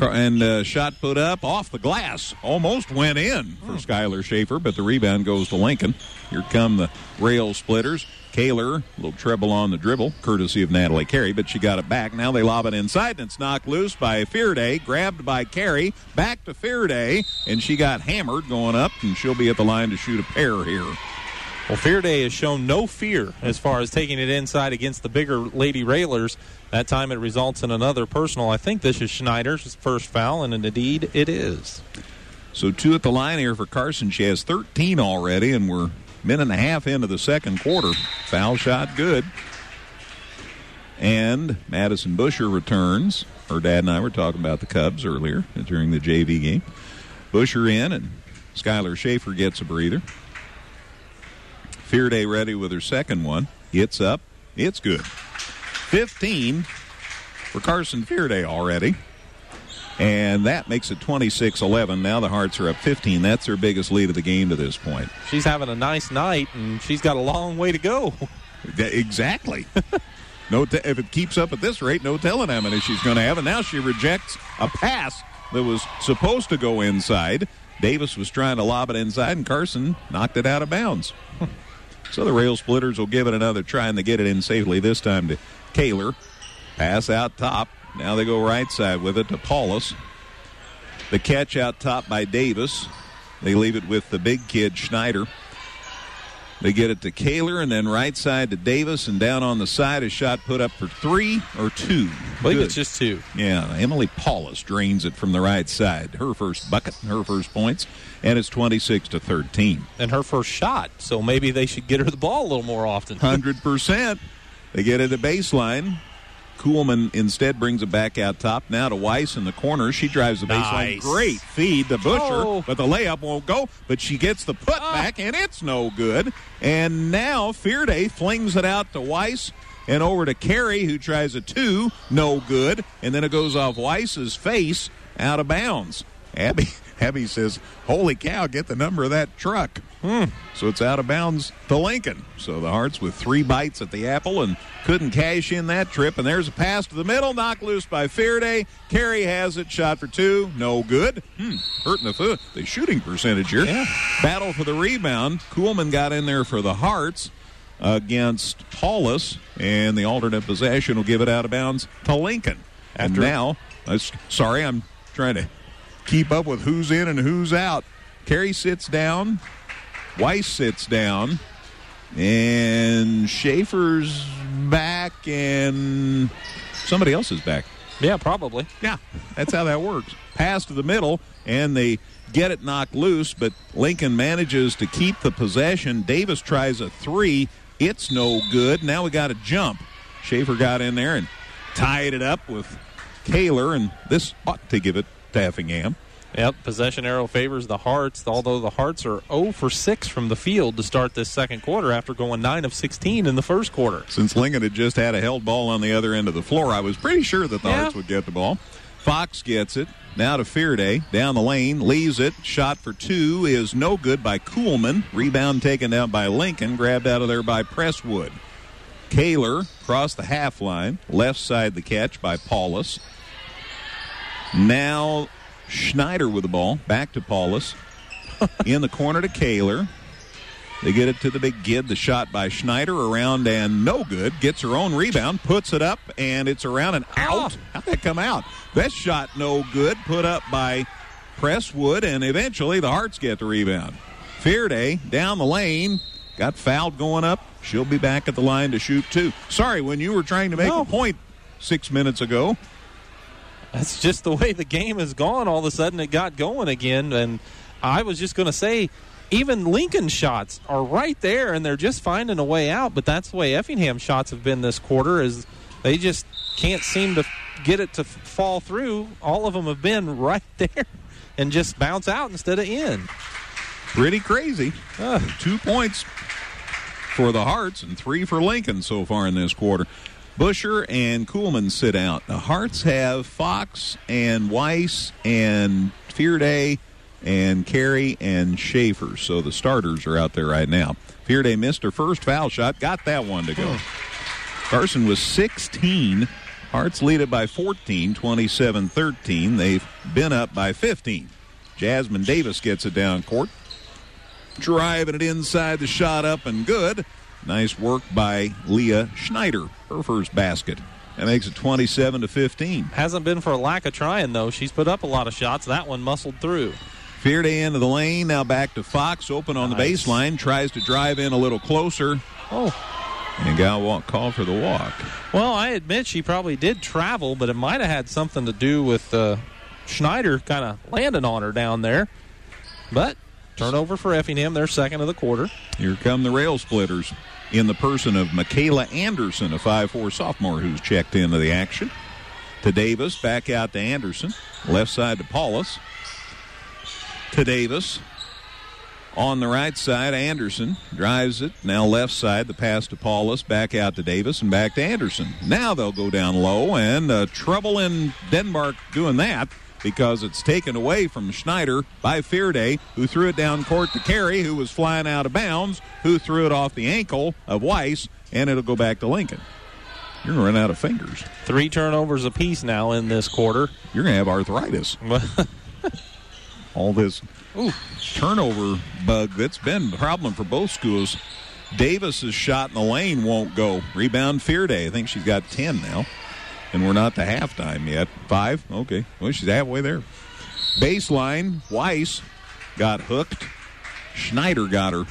And shot put up off the glass. Almost went in for Skylar Schaefer, but the rebound goes to Lincoln. Here come the rail splitters. Kaler, a little treble on the dribble, courtesy of Natalie Carey, but she got it back. Now they lob it inside, and it's knocked loose by Fearday, grabbed by Carey, back to Fearday, and she got hammered going up, and she'll be at the line to shoot a pair here. Well, Fearday has shown no fear as far as taking it inside against the bigger Lady Railers. That time it results in another personal. I think this is Schneider's first foul, and indeed it is. So 2 at the line here for Carson. She has 13 already, and we're a minute and a half into the second quarter. Foul shot good. And Madison Busher returns. Her dad and I were talking about the Cubs earlier during the JV game. Busher in, and Skylar Schaefer gets a breather. Fearday ready with her second one. It's up. It's good. 15 for Carson Fearday already. And that makes it 26-11. Now the Hearts are up 15. That's their biggest lead of the game to this point. She's having a nice night, and she's got a long way to go. Exactly. If it keeps up at this rate, no telling how many she's going to have. And now she rejects a pass that was supposed to go inside. Davis was trying to lob it inside, and Carson knocked it out of bounds. So the rail splitters will give it another try, and they get it in safely this time to Kaler. Pass out top. Now they go right side with it to Paulus. The catch out top by Davis. They leave it with the big kid, Schneider. They get it to Kaler, and then right side to Davis, and down on the side, a shot put up for 3 or 2. I believe it's just 2. Yeah, Emily Paulus drains it from the right side. Her first bucket, her first points, and it's 26-13. And her first shot, so maybe they should get her the ball a little more often. 100%. They get it at baseline. Kuhlman instead brings it back out top. Now to Weiss in the corner. She drives the baseline. Nice. Great feed to Busher, but the layup won't go. But she gets the putback, and it's no good. And now Fearday flings it out to Weiss and over to Carey, who tries a 2. No good. And then it goes off Weiss's face out of bounds. Abby says, holy cow, get the number of that truck. So it's out of bounds to Lincoln. So the Hearts with 3 bites at the apple and couldn't cash in that trip. And there's a pass to the middle, knocked loose by Fearday. Carey has it, shot for 2, no good. Hurting the shooting percentage here. Yeah. Battle for the rebound. Kuhlman got in there for the Hearts against Paulus, and the alternate possession will give it out of bounds to Lincoln. I'm trying to keep up with who's in and who's out. Carey sits down. Weiss sits down. And Schaefer's back, and somebody else is back. Yeah, probably. Yeah, that's how that works. Pass to the middle, and they get it knocked loose, but Lincoln manages to keep the possession. Davis tries a 3. It's no good. Now we got a jump. Schaefer got in there and tied it up with Kaler, and this ought to give it to Effingham. Yep, possession arrow favors the Hearts, although the Hearts are 0 for 6 from the field to start this second quarter after going 9 of 16 in the first quarter. Since Lincoln had just had a held ball on the other end of the floor, I was pretty sure that the Hearts would get the ball. Fox gets it. Now to Fearday. Down the lane. Leaves it. Shot for 2 is no good by Kuhlman. Rebound taken down by Lincoln. Grabbed out of there by Presswood. Kaler across the half line. Left side the catch by Paulus. Now Schneider with the ball. Back to Paulus. In the corner to Kaler. They get it to the big kid. The shot by Schneider around and no good. Gets her own rebound. Puts it up and it's around and out. How'd that come out? That shot no good. Put up by Presswood, and eventually the Hearts get the rebound. Fearday down the lane. Got fouled going up. She'll be back at the line to shoot 2. Sorry, when you were trying to make a point 6 minutes ago. That's just the way the game has gone. All of a sudden it got going again. And I was just going to say, even Lincoln shots are right there, and they're just finding a way out. But that's the way Effingham shots have been this quarter, is they just can't seem to get it to fall through. All of them have been right there and just bounce out instead of in. Pretty crazy. 2 points for the Hearts and 3 for Lincoln so far in this quarter. Busher and Kuhlman sit out. The Hearts have Fox and Weiss and Fearday and Carey and Schaefer. So the starters are out there right now. Fearday missed her first foul shot, got that one to go. Carson was 16. Hearts lead it by 14, 27-13. They've been up by 15. Jasmine Davis gets it down court. Driving it inside, the shot up and good. Nice work by Leah Schneider, her first basket. That makes it 27-15. Hasn't been for a lack of trying, though. She's put up a lot of shots. That one muscled through. Fearday into the lane, now back to Fox, open on the baseline, tries to drive in a little closer. And got call for the walk. Well, I admit she probably did travel, but it might have had something to do with Schneider kind of landing on her down there. But turnover for Effingham, their second of the quarter. Here come the rail splitters in the person of Michaela Anderson, a 5'4 sophomore who's checked into the action. To Davis, back out to Anderson. Left side to Paulus. To Davis. On the right side, Anderson drives it. Now left side, the pass to Paulus, back out to Davis, and back to Anderson. Now they'll go down low, and trouble in Denmark doing that because it's taken away from Schneider by Fearday, who threw it down court to Carey, who was flying out of bounds, who threw it off the ankle of Weiss, and it'll go back to Lincoln. You're going to run out of fingers. 3 turnovers apiece now in this quarter. You're going to have arthritis. All this turnover bug that's been a problem for both schools. Davis's shot in the lane won't go. Rebound Fearday. I think she's got 10 now. And we're not to halftime yet. 5? Okay. Well, she's halfway there. Baseline, Weiss got hooked. Schneider got her.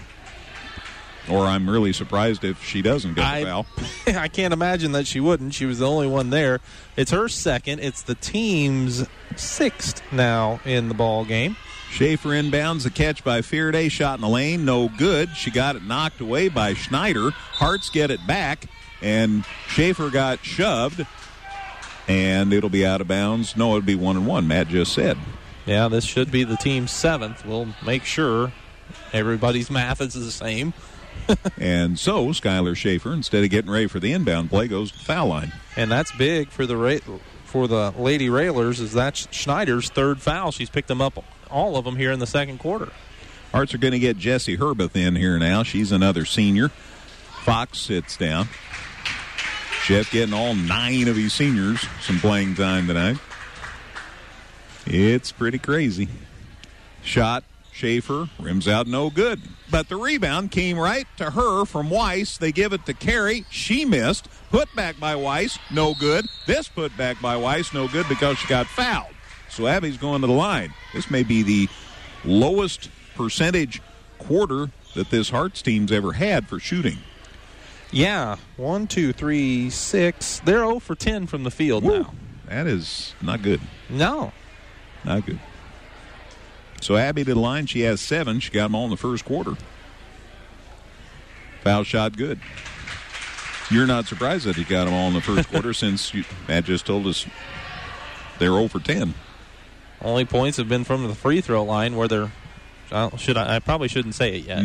Or I'm really surprised if she doesn't get the foul. I can't imagine that she wouldn't. She was the only one there. It's her second. It's the team's sixth now in the ball game. Schaefer inbounds, the catch by Fearday. Shot in the lane, no good. She got it knocked away by Schneider. Harts get it back, and Schaefer got shoved, and it'll be out of bounds. No, it'll be 1-1, Matt just said. Yeah, this should be the team's seventh. We'll make sure everybody's math is the same. And so Skylar Schaefer, instead of getting ready for the inbound play, goes to the foul line. And that's big for the Lady Railers, is that's Schneider's third foul. She's picked them up, all of them, here in the second quarter. Hearts are going to get Jessie Herbeth in here now. She's another senior. Fox sits down. Jeff getting all 9 of these seniors some playing time tonight. It's pretty crazy. Shot, Schaefer, rims out, no good. But the rebound came right to her from Weiss. They give it to Carey. She missed. Put back by Weiss, no good. This put back by Weiss, no good because she got fouled. So Abby's going to the line. This may be the lowest percentage quarter that this Hearts team's ever had for shooting. Yeah, 1, 2, 3, 6. They're 0 for 10 from the field now. That is not good. No. Not good. So Abby to the line. She has 7. She got them all in the first quarter. Foul shot good. You're not surprised that he got them all in the first quarter since Matt just told us they're 0 for 10. Only points have been from the free throw line where they're... I probably shouldn't say it yet.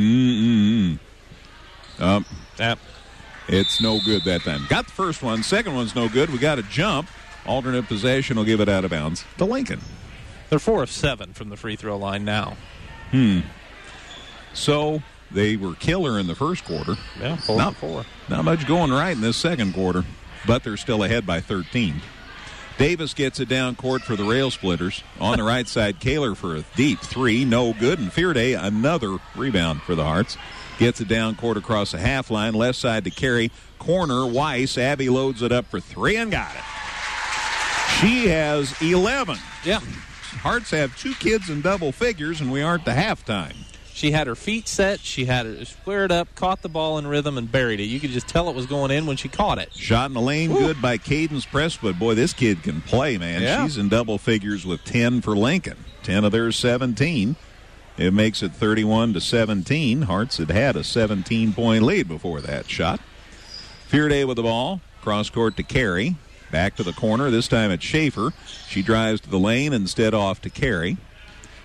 It's no good that time. Got the first one. Second one's no good. We got a jump. Alternate possession will give it out of bounds to Lincoln. They're 4 of 7 from the free throw line now. So they were killer in the first quarter. Yeah, 4 of 4. Not much going right in this second quarter, but they're still ahead by 13. Davis gets it down court for the Rail Splitters. On the right side, Kaler for a deep 3, no good. And Fearday, another rebound for the Hearts. Gets it down court across the half line. Left side to Carey. Corner, Weiss. Abby loads it up for 3 and got it. She has 11. Yeah. Hearts have 2 kids in double figures, and we aren't to halftime. She had her feet set. She had it squared up, caught the ball in rhythm, and buried it. You could just tell it was going in when she caught it. Shot in the lane, good by Cadence Presswood. Boy, this kid can play, man. Yeah. She's in double figures with 10 for Lincoln. 10 of theirs 17. It makes it 31-17. Hearts had a 17-point lead before that shot. Fearday with the ball. Cross court to Carey. Back to the corner. This time it's Schaefer. She drives to the lane, instead off to Carey.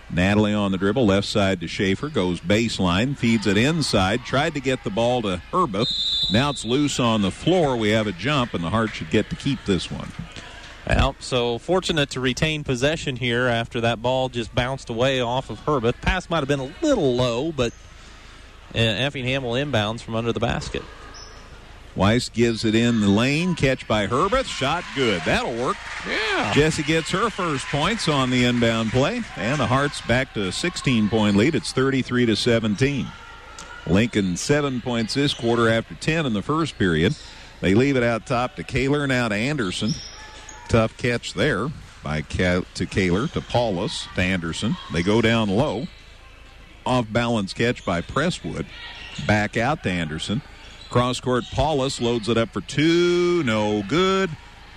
Natalie on the dribble. Left side to Schaefer. Goes baseline. Feeds it inside. Tried to get the ball to Herbeth. Now it's loose on the floor. We have a jump, and the Hearts should get to keep this one. Well, so fortunate to retain possession here after that ball just bounced away off of Herbeth. Pass might have been a little low, but Effingham will inbounds from under the basket. Weiss gives it in the lane. Catch by Herbeth. Shot good. That'll work. Yeah. Jessie gets her first points on the inbound play. And the Hearts back to a 16-point lead. It's 33-17. Lincoln 7 points this quarter after 10 in the first period. They leave it out top to Kaler, now to Anderson. Tough catch there to Kaler, to Paulus, to Anderson. They go down low. Off-balance catch by Presswood. Back out to Anderson. Cross-court, Paulus loads it up for 2. No good.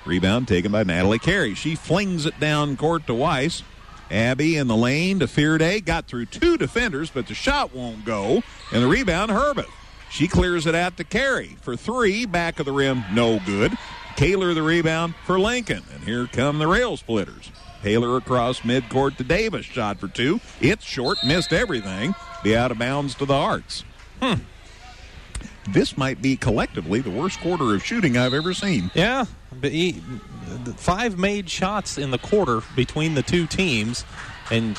Rebound taken by Natalie Carey. She flings it down court to Weiss. Abby in the lane to Fearday. Got through 2 defenders, but the shot won't go. And the rebound, Herbeth. She clears it out to Carey for 3. Back of the rim, no good. Kaler the rebound for Lincoln. And here come the Rail Splitters. Kaler across midcourt to Davis. Shot for 2. It's short, missed everything. Be out of bounds to the Hearts. This might be collectively the worst quarter of shooting I've ever seen. Yeah, but 5 made shots in the quarter between the two teams, and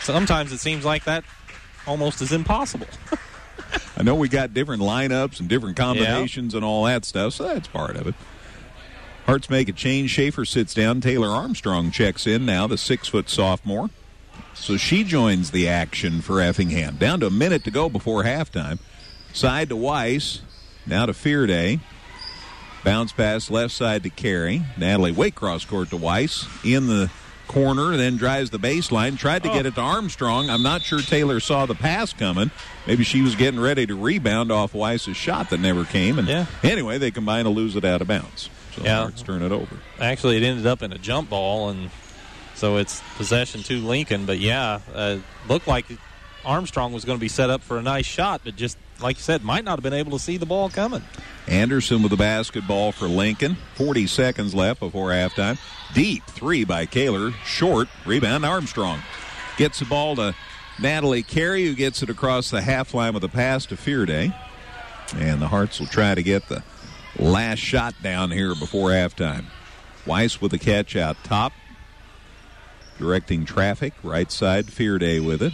sometimes it seems like that almost is impossible. I know we got different lineups and different combinations and all that stuff, so that's part of it. Hearts make a change. Schaefer sits down. Taylor Armstrong checks in now, the 6-foot sophomore. So she joins the action for Effingham. Down to a minute to go before halftime. Side to Weiss. Now to Fearday. Bounce pass left side to Carey. Natalie Wake cross court to Weiss. In the corner, then drives the baseline. Tried to get it to Armstrong. I'm not sure Taylor saw the pass coming. Maybe she was getting ready to rebound off Weiss's shot that never came. And anyway, they combine to lose it out of bounds. So Hearts turn it over. Actually, it ended up in a jump ball, and so it's possession to Lincoln. But, looked like Armstrong was going to be set up for a nice shot, but just, like you said, might not have been able to see the ball coming. Anderson with the basketball for Lincoln. 40 seconds left before halftime. Deep three by Kaler. Short. Rebound Armstrong. Gets the ball to Natalie Carey, who gets it across the half line with a pass to Fearday. And the Hearts will try to get the last shot down here before halftime. Weiss with the catch out top. Directing traffic. Right side, Fearday with it.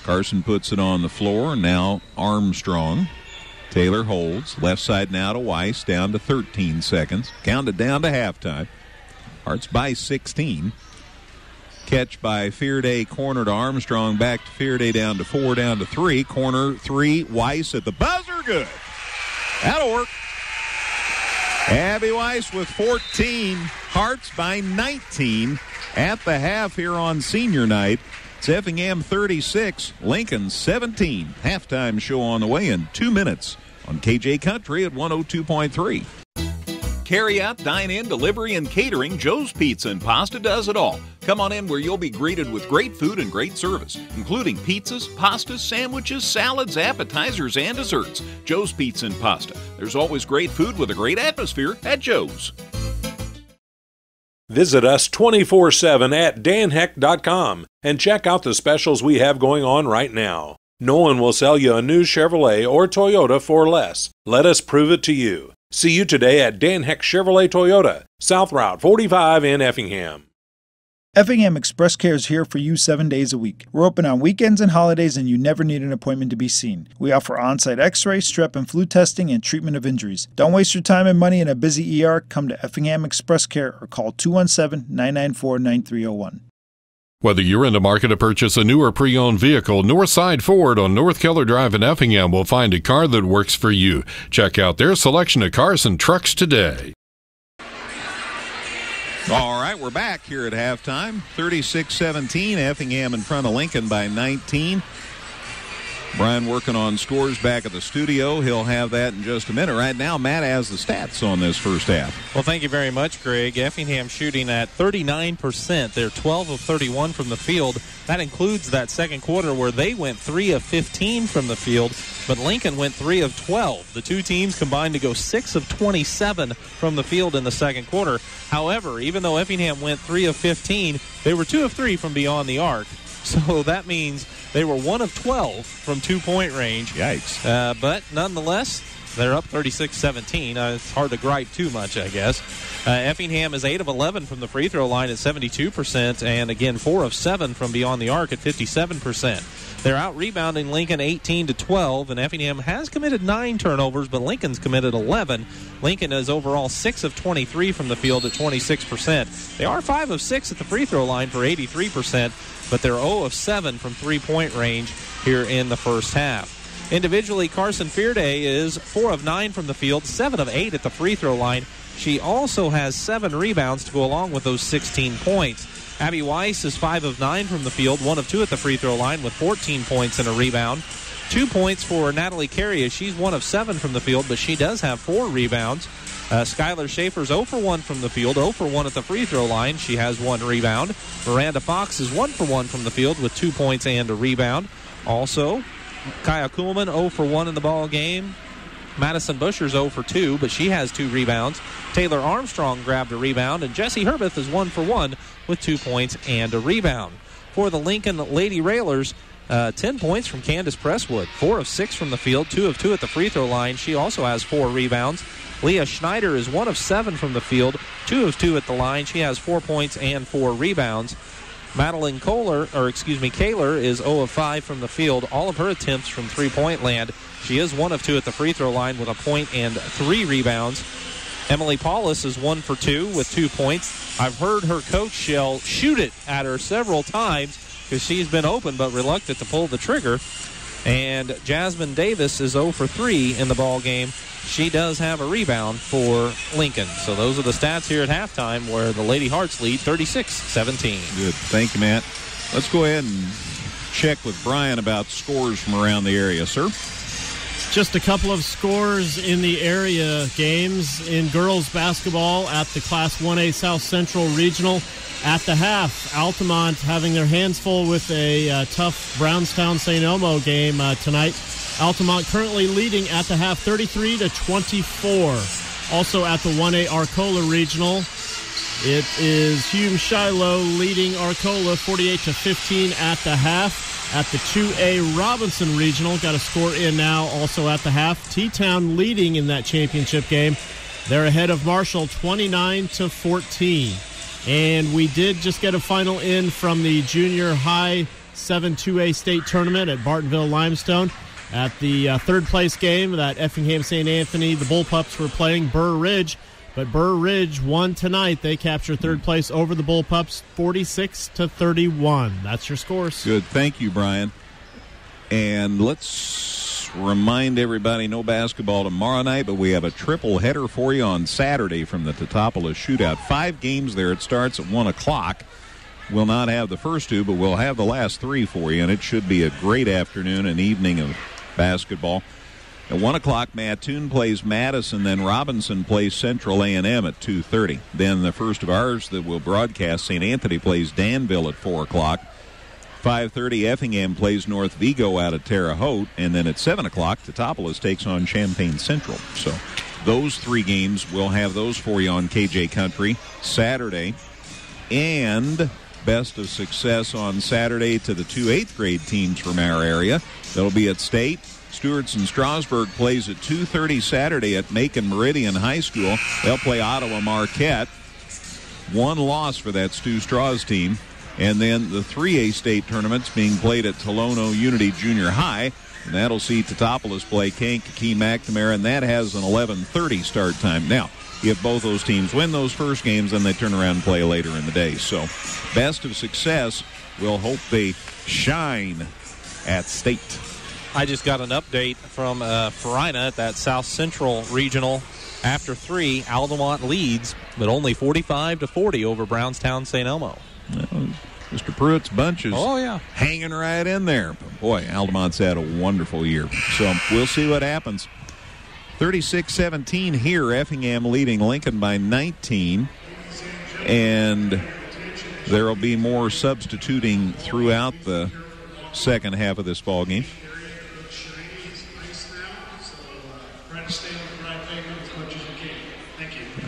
Carson puts it on the floor. Now Armstrong. Taylor holds. Left side now to Weiss. Down to 13 seconds. Counted down to halftime. Hearts by 16. Catch by Fearday. Corner to Armstrong. Back to Fearday. Down to 4. Down to 3. Corner 3. Weiss at the buzzer. Good. That'll work. Abby Weiss with 14. Hearts by 19 at the half here on senior night. It's Effingham 36, Lincoln 17. Halftime show on the way in 2 minutes on KJ Country at 102.3. Carry out, dine in, delivery, and catering. Joe's Pizza and Pasta does it all. Come on in where you'll be greeted with great food and great service, including pizzas, pastas, sandwiches, salads, appetizers, and desserts. Joe's Pizza and Pasta. There's always great food with a great atmosphere at Joe's. Visit us 24/7 at danheck.com and check out the specials we have going on right now. No one will sell you a new Chevrolet or Toyota for less. Let us prove it to you. See you today at Dan Heck Chevrolet Toyota, South Route 45 in Effingham. Effingham Express Care is here for you 7 days a week. We're open on weekends and holidays, and you never need an appointment to be seen. We offer on-site x-ray, strep and flu testing, and treatment of injuries. Don't waste your time and money in a busy ER. Come to Effingham Express Care or call 217-994-9301. Whether you're in the market to purchase a new or pre-owned vehicle, Northside Ford on North Keller Drive in Effingham will find a car that works for you. Check out their selection of cars and trucks today. All right, we're back here at halftime. 36-17, Effingham in front of Lincoln by 19. Brian working on scores back at the studio. He'll have that in just a minute. Right now, Matt has the stats on this first half. Well, thank you very much, Greg. Effingham shooting at 39%. They're 12 of 31 from the field. That includes that second quarter where they went 3 of 15 from the field, but Lincoln went 3 of 12. The two teams combined to go 6 of 27 from the field in the second quarter. However, even though Effingham went 3 of 15, they were 2 of 3 from beyond the arc. So that means they were 1 of 12 from two-point range. Yikes. But nonetheless, they're up 36-17. It's hard to gripe too much, I guess. Effingham is 8 of 11 from the free throw line at 72%, and again 4 of 7 from beyond the arc at 57%. They're out-rebounding Lincoln 18-12, and Effingham has committed 9 turnovers, but Lincoln's committed 11. Lincoln is overall 6 of 23 from the field at 26%. They are 5 of 6 at the free throw line for 83%, but they're 0 of 7 from three-point range here in the first half. Individually, Carson Fearday is 4 of 9 from the field, 7 of 8 at the free throw line. She also has 7 rebounds to go along with those 16 points. Abby Weiss is 5 of 9 from the field, 1 of 2 at the free throw line with 14 points and a rebound. 2 points for Natalie Carey as she's 1 of 7 from the field, but she does have 4 rebounds. Skylar Schaefer's 0 for 1 from the field, 0 for 1 at the free throw line. She has 1 rebound. Miranda Fox is 1 for 1 from the field with 2 points and a rebound. Also, Kaya Kuhlman 0 for 1 in the ball game. Madison Busher's 0 for 2, but she has 2 rebounds. Taylor Armstrong grabbed a rebound, and Jessie Herbeth is 1 for 1 with 2 points and a rebound. For the Lincoln Lady Railers, 10 points from Candace Presswood, 4 of 6 from the field, 2 of 2 at the free throw line. She also has 4 rebounds. Leah Schneider is 1 of 7 from the field, 2 of 2 at the line. She has 4 points and 4 rebounds. Madeline Kaler is 0 of 5 from the field. All of her attempts from three-point land. She is 1 of 2 at the free throw line with a point and 3 rebounds. Emily Paulus is 1 for 2 with 2 points. I've heard her coach yell, "Shoot it," at her several times because she's been open but reluctant to pull the trigger. And Jasmine Davis is 0 for 3 in the ball game. She does have a rebound for Lincoln. So those are the stats here at halftime, where the Lady Hearts lead 36-17. Good. Thank you, Matt. Let's go ahead and check with Brian about scores from around the area, sir. Just a couple of scores in the area games. In girls basketball at the Class 1A South Central Regional, at the half, Altamont having their hands full with a tough Brownstown-St. Elmo game tonight. Altamont currently leading at the half 33-24. Also at the 1A Arcola Regional, it is Hume Shiloh leading Arcola 48-15 at the half. At the 2A Robinson Regional, got a score in now also at the half. T-Town leading in that championship game. They're ahead of Marshall 29-14. And we did just get a final in from the junior high 7-2A state tournament at Bartonville Limestone. At the third place game, that Effingham St. Anthony, the Bullpups were playing Burr Ridge. But Burr Ridge won tonight. They capture third place over the Bullpups, 46-31. That's your scores. Good. Thank you, Brian. And let's remind everybody, no basketball tomorrow night, but we have a triple header for you on Saturday from the Teutopolis Shootout. 5 games there. It starts at 1 o'clock. We'll not have the first 2, but we'll have the last 3 for you, and it should be a great afternoon and evening of basketball. At 1 o'clock, Mattoon plays Madison, then Robinson plays Central A&M at 2:30. Then the first of ours that will broadcast, St. Anthony plays Danville at 4 o'clock. 5:30, Effingham plays North Vigo out of Terre Haute. And then at 7 o'clock, Teutopolis takes on Champaign Central. So those 3 games, we'll have those for you on KJ Country Saturday. And best of success on Saturday to the 2 8th grade teams from our area. That'll be at State. Stewardson Strasburg plays at 2:30 Saturday at Macon Meridian High School. They'll play Ottawa Marquette. 1 loss for that Stu Straws team. And then the 3A state tournaments being played at Tolono Unity Junior High. And that'll see Teutopolis play Kankakee McNamara, and that has an 11:30 start time. Now, if both those teams win those first games, then they turn around and play later in the day. So, best of success. We'll hope they shine at State. I just got an update from Farina at that South Central Regional. After 3, Altamont leads, but only 45-40 over Brownstown St. Elmo. Mr. Pruitt's bunch is yeah, hanging right in there. But boy, Altamont's had a wonderful year. So we'll see what happens. 36-17 here. Effingham leading Lincoln by 19. And there will be more substituting throughout the second half of this ball game.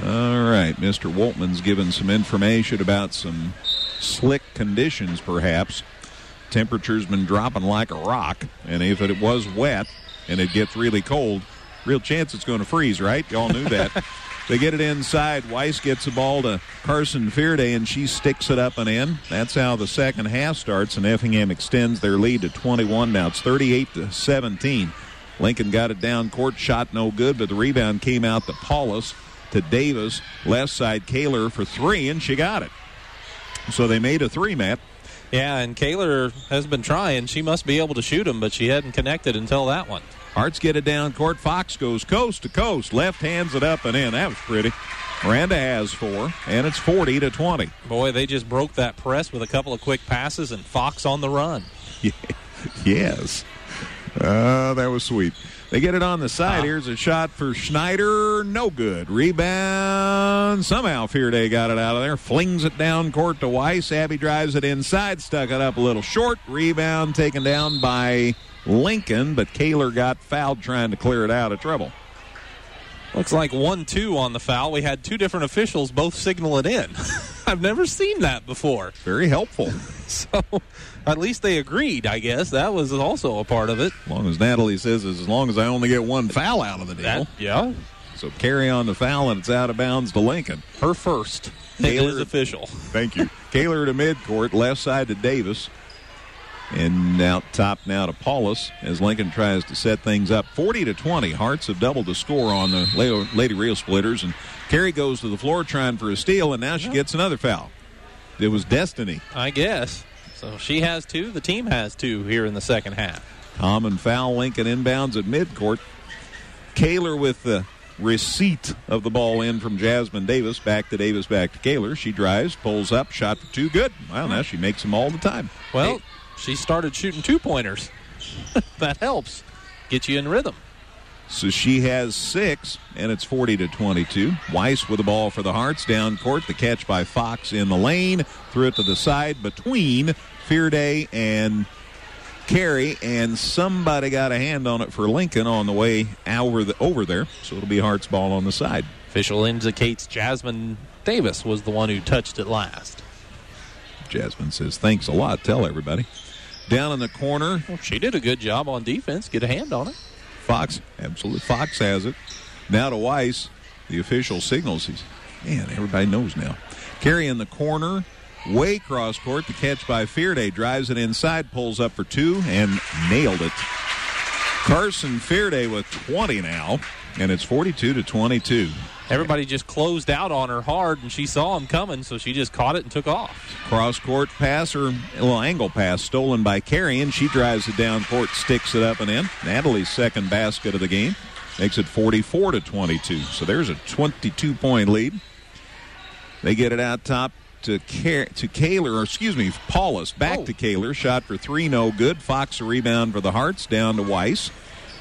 All right, Mr. Woltman's given some information about some slick conditions, perhaps. Temperature's been dropping like a rock, and if it was wet and it gets really cold, real chance it's going to freeze, right? Y'all knew that. They get it inside. Weiss gets the ball to Carson Fearday, and she sticks it up and in. That's how the second half starts, and Effingham extends their lead to 21. Now it's 38-17. Lincoln got it down court, shot no good, but the rebound came out to Paulus, to Davis, left side Kaler for 3, and she got it. So they made a 3, Matt. Yeah, and Kaler has been trying. She must be able to shoot him, but she hadn't connected until that one. Hearts get it down court. Fox goes coast to coast. Left hands it up and in. That was pretty. Miranda has 4, and it's 40-20. Boy, they just broke that press with a couple of quick passes, and Fox on the run. Yes. That was sweet. They get it on the side. Here's a shot for Schneider. No good. Rebound. Somehow Fearday got it out of there. Flings it down court to Weiss. Abby drives it inside. Stuck it up a little short. Rebound taken down by Lincoln, but Kaler got fouled trying to clear it out of trouble. Looks like 1-2 on the foul. We had 2 different officials both signal it in. I've never seen that before. Very helpful. So at least they agreed, I guess. That was also a part of it. As long as Natalie says, as long as I only get 1 foul out of the deal. Yeah. So carry on the foul, and it's out of bounds to Lincoln. Her first. It is official. Thank you. Kaler to midcourt, left side to Davis. And out top now to Paulus as Lincoln tries to set things up. 40-20. Hearts have doubled the score on the Lady Real Splitters. And Carey goes to the floor trying for a steal, and now she gets another foul. It was destiny. I guess. So she has 2. The team has 2 here in the second half. Common foul. Lincoln inbounds at midcourt. Kaler with the receipt of the ball in from Jasmine Davis. Back to Davis, back to Kaler. She drives, pulls up, shot for two. Good. Well, now she makes them all the time. Well, she started shooting 2-pointers. That helps. Get you in rhythm. So she has 6, and it's 40-22. Weiss with the ball for the Hearts. Down court, the catch by Fox in the lane. Threw it to the side between Fearday and Carey, and somebody got a hand on it for Lincoln on the way over there. So it'll be Hearts ball on the side. Official indicates Jasmine Davis was the one who touched it last. Jasmine says, thanks a lot. Tell everybody. Down in the corner. Well, she did a good job on defense. Get a hand on it. Fox, absolutely. Fox has it. Now to Weiss. The official signals. Man, everybody knows now. Carey in the corner. Way cross court. The catch by Fearday. Drives it inside. Pulls up for 2 and nailed it. Carson Fearday with 20 now. And it's 42-22. Everybody just closed out on her hard, and she saw him coming, so she just caught it and took off. Cross-court pass, or a little angle pass, stolen by Carey, and she drives it down court, sticks it up and in. Natalie's second basket of the game makes it 44-22. So there's a 22-point lead. They get it out top to Paulus. Back to Kaler. Shot for 3, no good. Fox a rebound for the Hearts. Down to Weiss.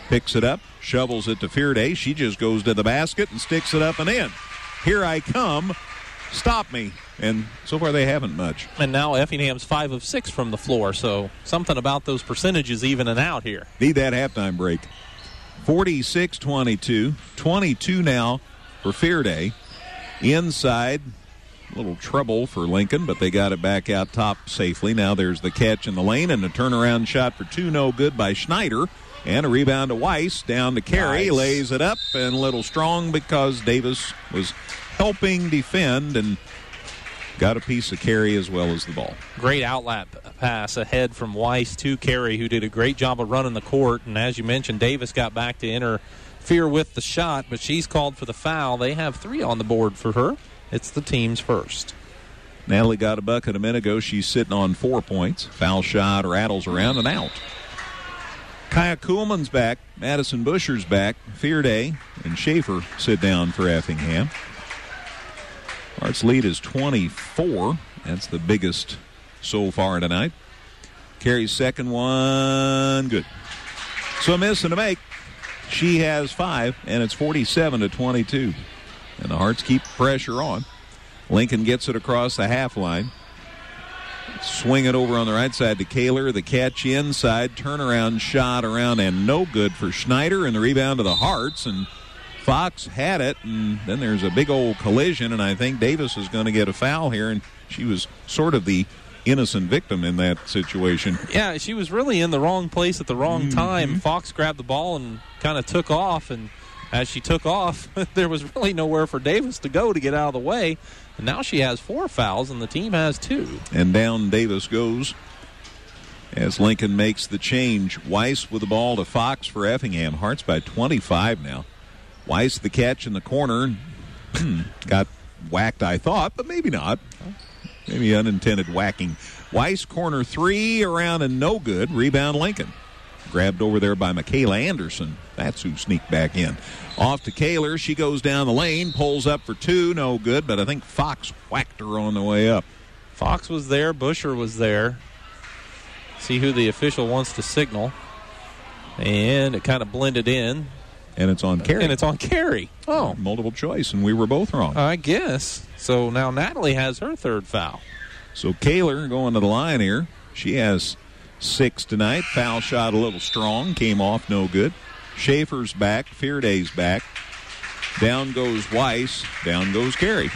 Picks it up. Shovels it to Fearday. She just goes to the basket and sticks it up and in. Here I come. Stop me. And so far they haven't much. And now Effingham's 5 of 6 from the floor, so something about those percentages evening out here. Need that halftime break. 46-22. 22 now for Fearday. Inside, a little trouble for Lincoln, but they got it back out top safely. Now there's the catch in the lane and a turnaround shot for 2, no good by Schneider. And a rebound to Weiss, down to Carey, lays it up, and a little strong because Davis was helping defend and got a piece of Carey as well as the ball. Great outlet pass ahead from Weiss to Carey, who did a great job of running the court. And as you mentioned, Davis got back to interfere with the shot, but she's called for the foul. They have 3 on the board for her. It's the team's first. Natalie got a bucket a minute ago. She's sitting on 4 points. Foul shot rattles around and out. Kaya Kuhlman's back. Madison Busher's back. Fearday and Schaefer sit down for Effingham. Hearts lead is 24. That's the biggest so far tonight. Carey's second one. Good. So a miss and a make. She has 5, and it's 47-22. And the Hearts keep pressure on. Lincoln gets it across the half line. Swing it over on the right side to Kaler. The catch inside. Turnaround shot around and no good for Schneider. And the rebound to the Hearts. And Fox had it. And then there's a big old collision. And I think Davis is going to get a foul here. And she was sort of the innocent victim in that situation. Yeah, she was really in the wrong place at the wrong time. Fox grabbed the ball and kind of took off. And as she took off, there was really nowhere for Davis to go to get out of the way. And now she has 4 fouls, and the team has 2. And down Davis goes as Lincoln makes the change. Weiss with the ball to Fox for Effingham. Hearts by 25 now. Weiss the catch in the corner. Got whacked, I thought, but maybe not. Maybe unintended whacking. Weiss corner 3 around and no good. Rebound Lincoln. Grabbed over there by Michaela Anderson. That's who sneaked back in. Off to Kaler. She goes down the lane, pulls up for 2. No good, but I think Fox whacked her on the way up. Fox was there. Busher was there. See who the official wants to signal. And it kind of blended in. And it's on Carey. And it's on Carey. Oh. Multiple choice, and we were both wrong. I guess. So now Natalie has her 3rd foul. So Kaler going to the line here. She has 6 tonight. Foul shot a little strong. Came off no good. Schaefer's back. Fearday's back. Down goes Weiss. Down goes Carey.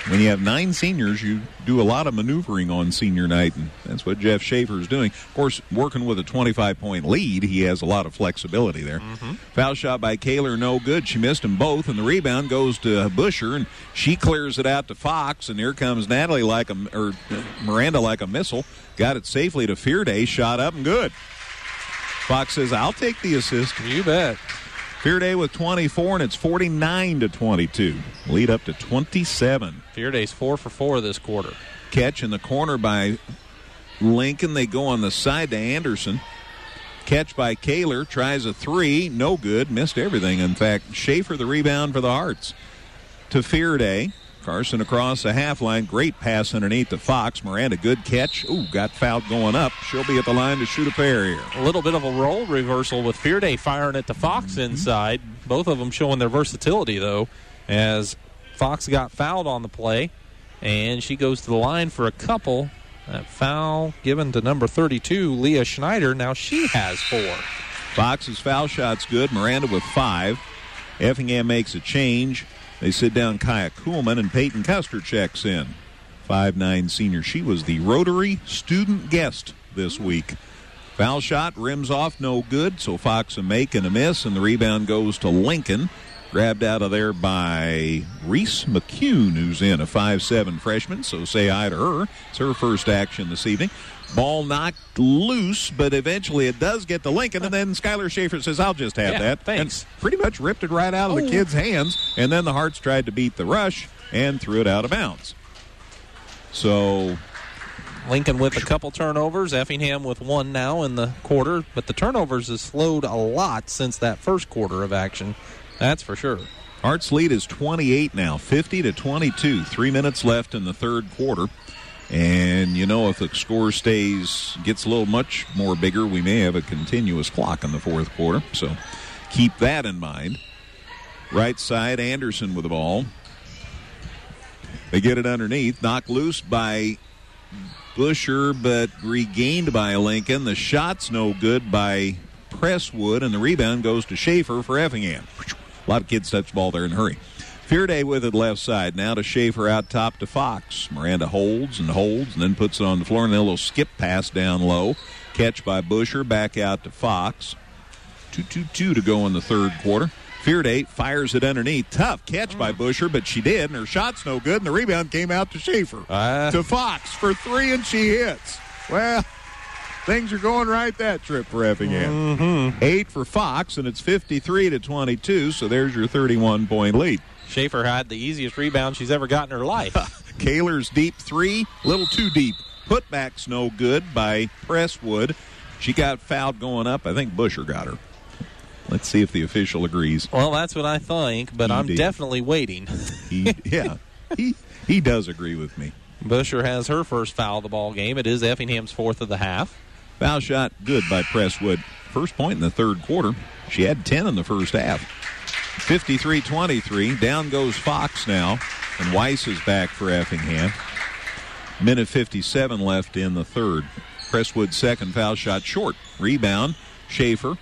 When you have 9 seniors, you do a lot of maneuvering on senior night, and that's what Jeff Schaefer's doing. Of course, working with a 25-point lead, he has a lot of flexibility there. Foul shot by Kaler, no good. She missed them both, and the rebound goes to Busher, and she clears it out to Fox, and here comes Natalie Miranda like a missile. Got it safely to Fearday, shot up and good. Fox says, I'll take the assist. You bet. Fearday with 24, and it's 49-22. Lead up to 27. Fearday's 4 for 4 this quarter. Catch in the corner by Lincoln. They go on the side to Anderson. Catch by Kaler, tries a three, no good, missed everything. In fact, Schaefer the rebound for the Hearts. To Fearday. Carson across the half line. Great pass underneath to Fox. Miranda, good catch. Ooh, got fouled going up. She'll be at the line to shoot a pair here. A little bit of a role reversal with Fearday firing it to Fox inside. Both of them showing their versatility, though, as Fox got fouled on the play, and she goes to the line for a couple. That foul given to number 32, Leah Schneider. Now she has 4. Fox's foul shot's good. Miranda with 5. Effingham makes a change. They sit down Kaya Kuhlman, and Peyton Custer checks in. 5'9" senior. She was the Rotary student guest this week. Foul shot, rims off, no good. So Fox a make and a miss, and the rebound goes to Lincoln. Grabbed out of there by Reese McCune, who's in, a 5'7" freshman, so say hi to her. It's her first action this evening. Ball knocked loose, but eventually it does get to Lincoln, and then Skylar Schaefer says, I'll just have that. Thanks. And pretty much ripped it right out of the kid's hands, and then the Hearts tried to beat the rush and threw it out of bounds. So Lincoln with a couple turnovers, Effingham with 1 now in the quarter, but the turnovers has slowed a lot since that first quarter of action. That's for sure. Hearts lead is 28 now, 50-22. 3 minutes left in the third quarter. And, you know, if the score gets a little much more bigger, we may have a continuous clock in the fourth quarter. So keep that in mind. Right side, Anderson with the ball. They get it underneath. Knocked loose by Busher, but regained by Lincoln. The shot's no good by Presswood, and the rebound goes to Schaefer for Effingham. A lot of kids touch the ball there in a hurry. Fearday with it left side. Now to Schaefer out top to Fox. Miranda holds and then puts it on the floor, and then a little skip pass down low. Catch by Busher. Back out to Fox. 2:22 to go in the third quarter. Fearday fires it underneath. Tough catch by Busher, but she did, and her shot's no good, and the rebound came out to Schaefer. To Fox for 3, and she hits. Well, things are going right that trip for Effingham. 8 for Fox, and it's 53-22, so there's your 31-point lead. Schaefer had the easiest rebound she's ever got in her life. Kaler's deep 3, little too deep. Putback's no good by Presswood. She got fouled going up. I think Busher got her. Let's see if the official agrees. Well, that's what I think, but I'm definitely waiting. He does agree with me. Busher has her first foul of the ball game. It is Effingham's 4th of the half. Foul shot good by Presswood. First point in the third quarter. She had 10 in the first half. 53-23. Down goes Fox now, and Weiss is back for Effingham. Minute 57 left in the third. Presswood's second foul shot short. Rebound. Schaefer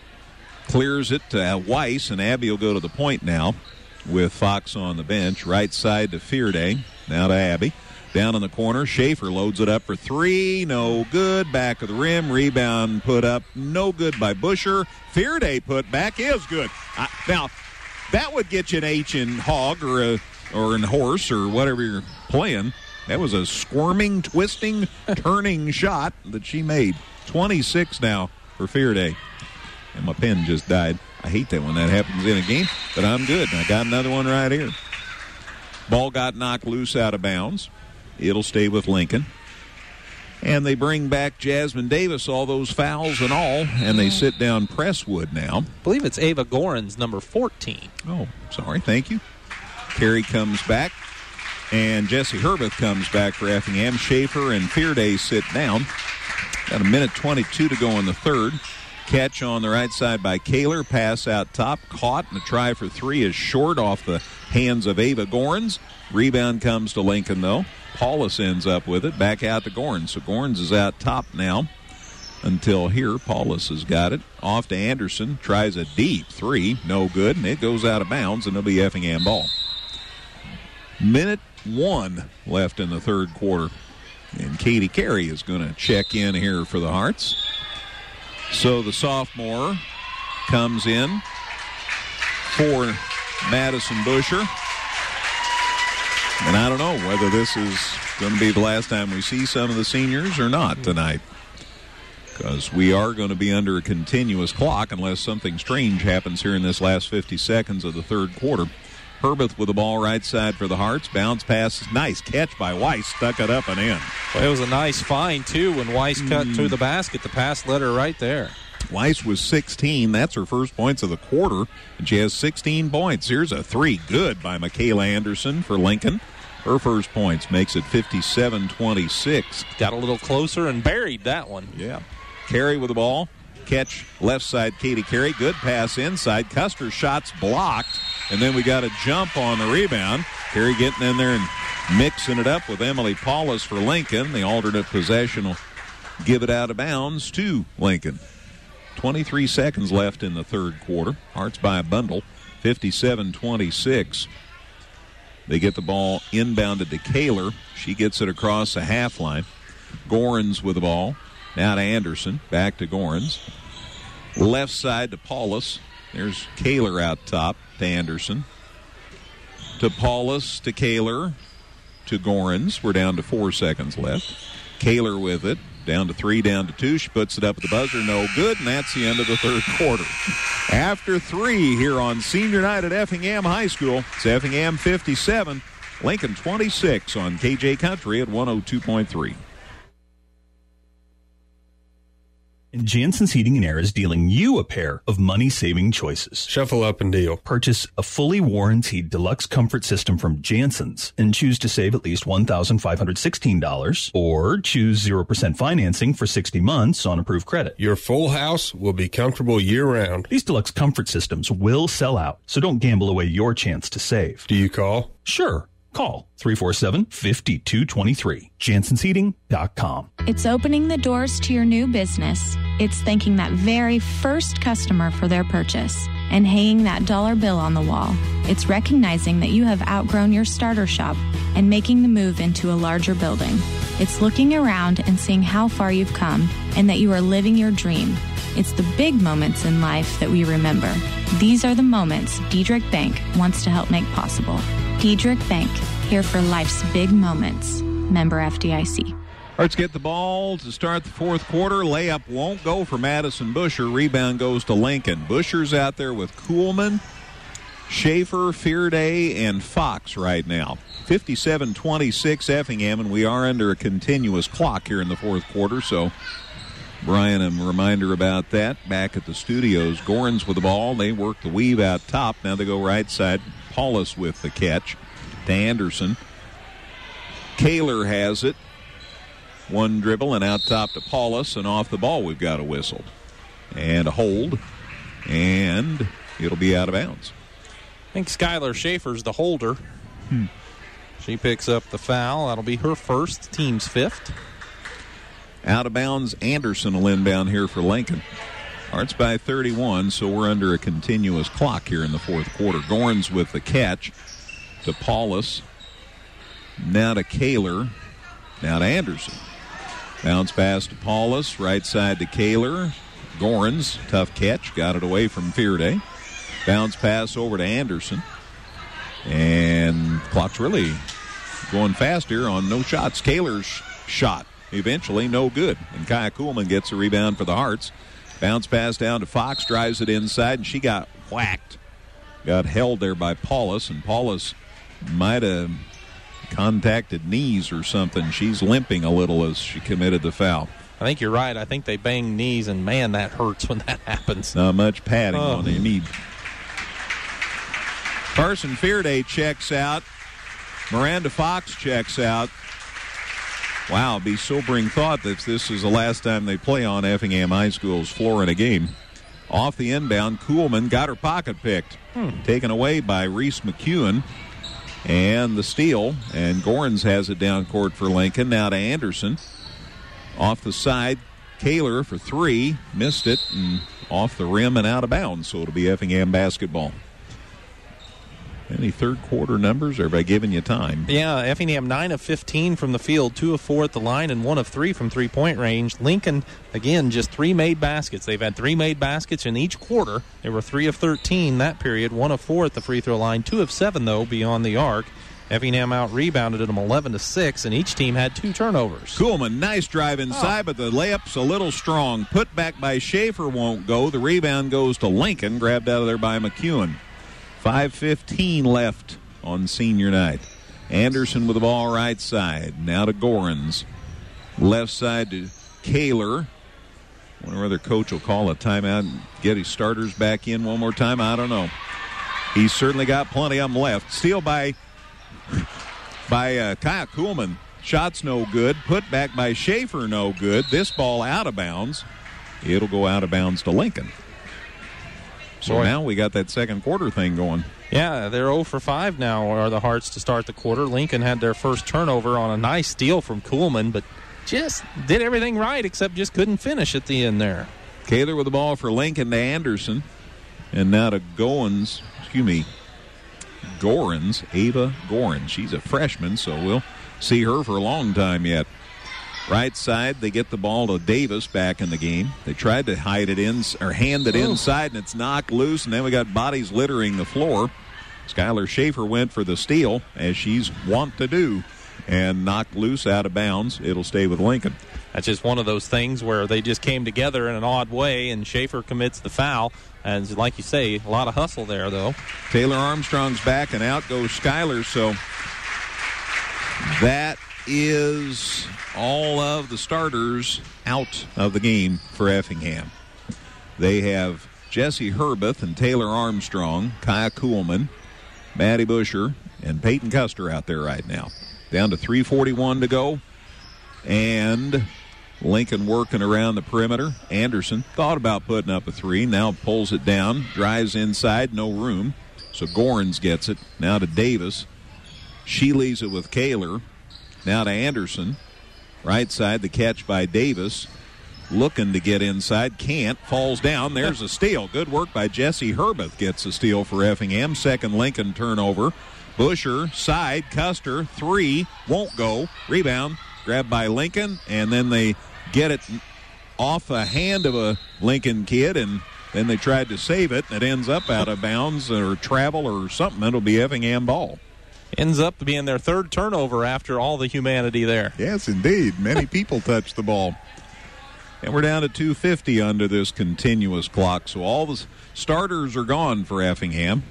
clears it to Weiss, and Abby will go to the point now with Fox on the bench. Right side to Fearday. Now to Abby. Down in the corner, Schaefer loads it up for 3. No good. Back of the rim. Rebound put up. No good by Busher. Fearday put back is good. Now, that would get you an H in hog or in horse or whatever you're playing. That was a squirming, twisting, turning shot that she made. 26 now for Fearday. And my pen just died. I hate that when that happens in a game, but I'm good. I got another one right here. Ball got knocked loose out of bounds. It'll stay with Lincoln. And they bring back Jasmine Davis, all those fouls and all, and they sit down Presswood now. I believe it's Ava Gorin's number 14. Oh, sorry. Thank you. Carey comes back, and Jesse Herbeth comes back for Effingham. Schaefer and Fearday sit down. Got a minute 22 to go in the third. Catch on the right side by Kaler. Pass out top. Caught, and the try for 3 is short off the hands of Ava Gorins. Rebound comes to Lincoln, though. Paulus ends up with it. Back out to Gorins. So Gorins is out top now until here. Paulus has got it. Off to Anderson. Tries a deep 3. No good, and it goes out of bounds, and it'll be Effingham ball. Minute 1 left in the third quarter. And Katie Carey is going to check in here for the Hearts. So the sophomore comes in for Madison Busher. And I don't know whether this is going to be the last time we see some of the seniors or not tonight, because we are going to be under a continuous clock unless something strange happens here in this last 50 seconds of the third quarter. Herbeth with the ball right side for the Hearts. Bounce pass. Nice catch by Weiss. Stuck it up and in. Well, it was a nice find, too, when Weiss cut through the basket. The pass led her right there. Weiss was 16. That's her first points of the quarter, and she has 16 points. Here's a three. Good by Michaela Anderson for Lincoln. Her first points makes it 57-26. Got a little closer and buried that one. Yeah. Carey with the ball. Catch left side, Katie Carey. Good pass inside. Custer's shot's blocked, and then we got a jump on the rebound. Carey getting in there and mixing it up with Emily Paulus for Lincoln. The alternate possession will give it out of bounds to Lincoln. 23 seconds left in the third quarter. Hearts by a bundle, 57-26. They get the ball inbounded to Kaler. She gets it across the half line. Gorens with the ball. Now to Anderson. Back to Gorens. Left side to Paulus. There's Kaler out top to Anderson. To Paulus, to Kaler, to Gorens. We're down to 4 seconds left. Kaler with it. Down to 3, down to 2. She puts it up at the buzzer. No good, and that's the end of the third quarter. After 3 here on Senior Night at Effingham High School, it's Effingham 57, Lincoln 26 on KJ Country at 102.3. And Jansen's Heating and Air is dealing you a pair of money-saving choices. Shuffle up and deal. Purchase a fully warranted deluxe comfort system from Jansen's and choose to save at least $1,516, or choose 0% financing for 60 months on approved credit. Your full house will be comfortable year-round. These deluxe comfort systems will sell out, so don't gamble away your chance to save. Do you call? Sure. Call 347-5223. Janssen'sHeating.com. It's opening the doors to your new business. It's thanking that very first customer for their purchase and hanging that dollar bill on the wall. It's recognizing that you have outgrown your starter shop and making the move into a larger building. It's looking around and seeing how far you've come and that you are living your dream. It's the big moments in life that we remember. These are the moments Diedrich Bank wants to help make possible. Diedrich Bank, here for life's big moments. Member FDIC. Let's get the ball to start the fourth quarter. Layup won't go for Madison Busher. Rebound goes to Lincoln. Busher's out there with Kuhlman, Schaefer, Fearday, and Fox right now. 57-26 Effingham, and we are under a continuous clock here in the fourth quarter, so Brian, a reminder about that. Back at the studios, Gorens with the ball. They work the weave out top. Now they go right side. Paulus with the catch to Anderson. Kaler has it. One dribble and out top to Paulus, and off the ball we've got a whistle. And a hold, and it'll be out of bounds. I think Skylar Schaefer's the holder. She picks up the foul. That'll be her first, team's fifth. Out of bounds, Anderson will inbound here for Lincoln. Hearts by 31, so we're under a continuous clock here in the fourth quarter. Gorens with the catch to Paulus. Now to Kaler. Now to Anderson. Bounce pass to Paulus. Right side to Kaler. Gorens, tough catch. Got it away from Fearday. Bounce pass over to Anderson. And clock's really going fast here on no shots. Kaler's shot eventually no good. And Kaya Kuhlman gets a rebound for the Hearts. Bounce pass down to Fox, drives it inside, and she got whacked. Got held there by Paulus, and Paulus might have contacted knees or something. She's limping a little as she committed the foul. I think you're right. I think they bang knees, and, man, that hurts when that happens. Not much padding on the knee. Carson Fearday checks out. Miranda Fox checks out. Wow, it'd be sobering thought that this is the last time they play on Effingham High School's floor in a game. Off the inbound, Kuhlman got her pocket picked. Taken away by Reese McEwen. And the steal, and Gorens has it down court for Lincoln. Now to Anderson. Off the side, Kaler for three. Missed it, and off the rim and out of bounds. So it'll be Effingham basketball. Any third quarter numbers, or have I given you time? Yeah, Effingham 9 of 15 from the field, 2 of 4 at the line, and 1 of 3 from three-point range. Lincoln, again, just 3 made baskets. They've had 3 made baskets in each quarter. They were 3 of 13 that period, 1 of 4 at the free throw line, 2 of 7, though, beyond the arc. Effingham out-rebounded them 11-6, and each team had 2 turnovers. Kuhlman, nice drive inside, but the layup's a little strong. Put back by Schaefer won't go. The rebound goes to Lincoln, grabbed out of there by McEwen. 5:15 left on senior night. Anderson with the ball right side. Now to Gorens. Left side to Kaler. Wonder whether Coach will call a timeout and get his starters back in one more time. I don't know. He's certainly got plenty of them left. Steal by Kaya Kuhlman. Shot's no good. Put back by Schaefer, no good. This ball out of bounds. It'll go out of bounds to Lincoln. So now we got that second quarter thing going. Yeah, they're 0 for 5 now, are the Hearts to start the quarter. Lincoln had their first turnover on a nice steal from Kuhlman, but just did everything right except just couldn't finish at the end there. Kaler with the ball for Lincoln to Anderson. And now to Gorins, Ava Gorins. She's a freshman, so we'll see her for a long time yet. Right side, they get the ball to Davis back in the game. They tried to hand it inside, and it's knocked loose, and then we got bodies littering the floor. Skylar Schaefer went for the steal, as she's wont to do, and knocked loose out of bounds. It'll stay with Lincoln. That's just one of those things where they just came together in an odd way, and Schaefer commits the foul. And like you say, a lot of hustle there, though. Taylor Armstrong's back, and out goes Skylar, so that is all of the starters out of the game for Effingham. They have Jesse Herbeth and Taylor Armstrong, Kaya Kuhlman, Maddie Busher, and Peyton Custer out there right now. Down to 3:41 to go, and Lincoln working around the perimeter. Anderson thought about putting up a three, now pulls it down, drives inside, no room, so Gorins gets it. Now to Davis. She leaves it with Kaler. Now to Anderson. Right side, the catch by Davis. Looking to get inside. Can't. Falls down. There's a steal. Good work by Jesse Herbeth. Gets a steal for Effingham. Second Lincoln turnover. Busher, side, Custer, three. Won't go. Rebound. Grabbed by Lincoln. And then they get it off a hand of a Lincoln kid. And then they tried to save it. And it ends up out of bounds or travel or something. It'll be Effingham ball. Ends up being their third turnover after all the humanity there. Yes, indeed. Many people touched the ball. And we're down to 2:50 under this continuous clock. So all the starters are gone for Effingham.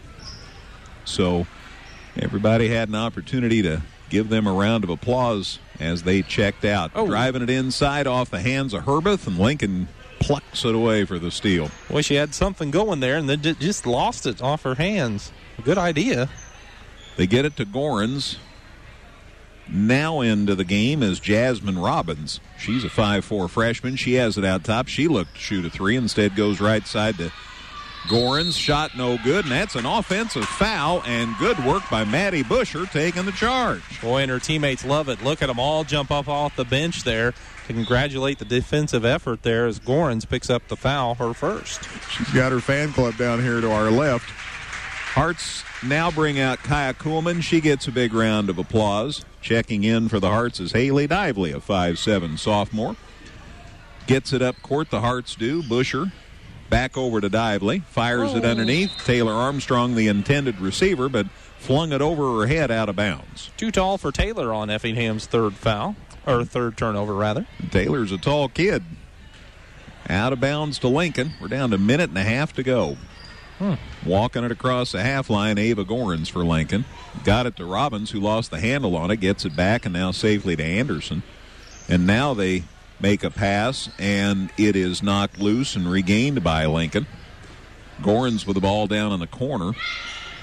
So everybody had an opportunity to give them a round of applause as they checked out. Driving it inside off the hands of Herbeth, and Lincoln plucks it away for the steal. Boy, she had something going there and then just lost it off her hands. Good idea. They get it to Gorins. Now into the game is Jasmine Robbins. She's a 5'4 freshman. She has it out top. She looked to shoot a three. Instead goes right side to Gorins. Shot no good, and that's an offensive foul, and good work by Maddie Busher taking the charge. Boy, and her teammates love it. Look at them all jump up off the bench there to congratulate the defensive effort there as Gorins picks up the foul, her first. She's got her fan club down here to our left. Hearts now bring out Kaya Kuhlman. She gets a big round of applause. Checking in for the Hearts is Haley Dively, a 5'7 sophomore. Gets it up court, the Hearts do. Busher back over to Dively. Fires it underneath. Taylor Armstrong, the intended receiver, but flung it over her head out of bounds. Too tall for Taylor on Effingham's third foul, or third turnover, rather. Taylor's a tall kid. Out of bounds to Lincoln. We're down to a minute and a half to go. Walking it across the half line, Ava Gorins for Lincoln. Got it to Robbins, who lost the handle on it, gets it back, and now safely to Anderson. And now they make a pass, and it is knocked loose and regained by Lincoln. Gorins with the ball down in the corner.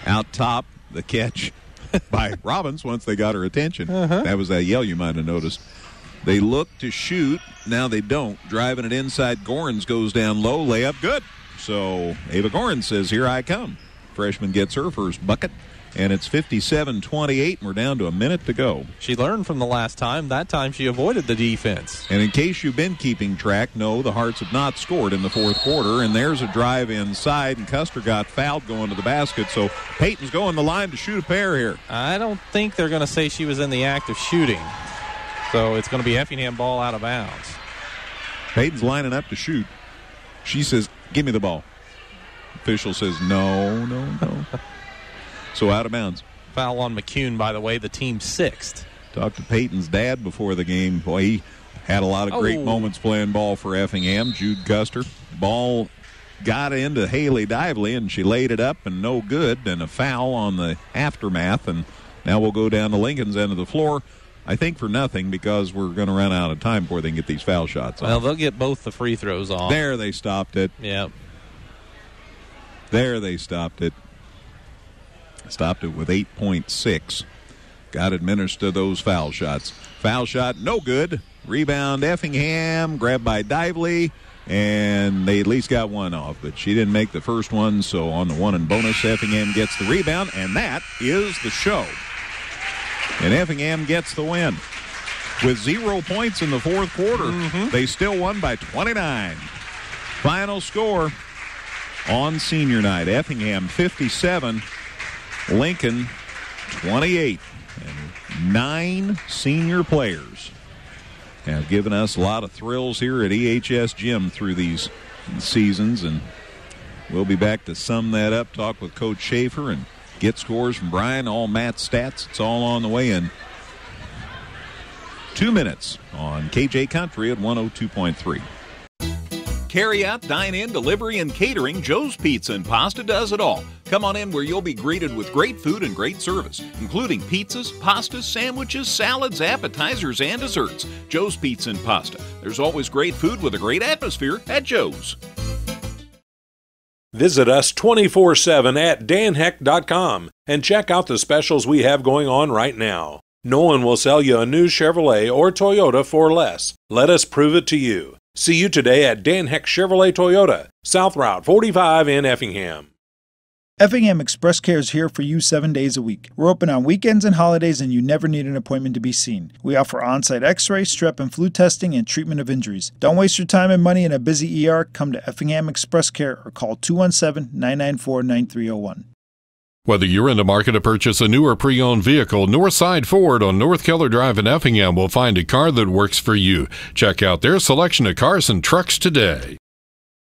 Out top, the catch by Robbins once they got her attention. That was that yell you might have noticed. They look to shoot. Now they don't. Driving it inside, Gorins goes down low. Layup, good. So Ava Gorins says, here I come. Freshman gets her first bucket, and it's 57-28, and we're down to a minute to go. She learned from the last time. That time she avoided the defense. And in case you've been keeping track, no, the Hearts have not scored in the fourth quarter, and there's a drive inside, and Custer got fouled going to the basket, so Peyton's going the line to shoot a pair here. I don't think they're going to say she was in the act of shooting, so it's going to be Effingham ball out of bounds. Peyton's lining up to shoot. She says, give me the ball. Official says, no. So out of bounds. Foul on McCune, by the way, the team's sixth. Talked to Peyton's dad before the game. Boy, he had a lot of great moments playing ball for Effingham. Jude Custer. Ball got into Haley Dively, and she laid it up, and no good, and a foul on the aftermath. And now we'll go down to Lincoln's end of the floor. I think for nothing, because we're going to run out of time before they can get these foul shots off. Well, they'll get both the free throws off. There, they stopped it. Yep. There, they stopped it. Stopped it with 8.6. Got administered those foul shots. Foul shot, no good. Rebound, Effingham, grabbed by Dively, and they at least got one off. But she didn't make the first one, so on the one and bonus, Effingham gets the rebound, and that is the show. And Effingham gets the win. With 0 points in the fourth quarter, they still won by 29. Final score on senior night, Effingham 57, Lincoln 28. And 9 senior players have given us a lot of thrills here at EHS Gym through these seasons, and we'll be back to sum that up, talk with Coach Schaefer, and get scores from Brian, all Matt's stats. It's all on the way in 2 minutes on KJ Country at 102.3. Carry out, dine in, delivery, and catering, Joe's Pizza and Pasta does it all. Come on in where you'll be greeted with great food and great service, including pizzas, pastas, sandwiches, salads, appetizers, and desserts. Joe's Pizza and Pasta. There's always great food with a great atmosphere at Joe's. Visit us 24/7 at danheck.com and check out the specials we have going on right now. No one will sell you a new Chevrolet or Toyota for less. Let us prove it to you. See you today at Dan Heck Chevrolet Toyota, South Route 45 in Effingham. Effingham Express Care is here for you 7 days a week. We're open on weekends and holidays, and you never need an appointment to be seen. We offer on-site x-ray, strep and flu testing, and treatment of injuries. Don't waste your time and money in a busy ER. Come to Effingham Express Care or call 217-994-9301. Whether you're in the market to purchase a new or pre-owned vehicle, Northside Ford on North Keller Drive in Effingham will find a car that works for you. Check out their selection of cars and trucks today.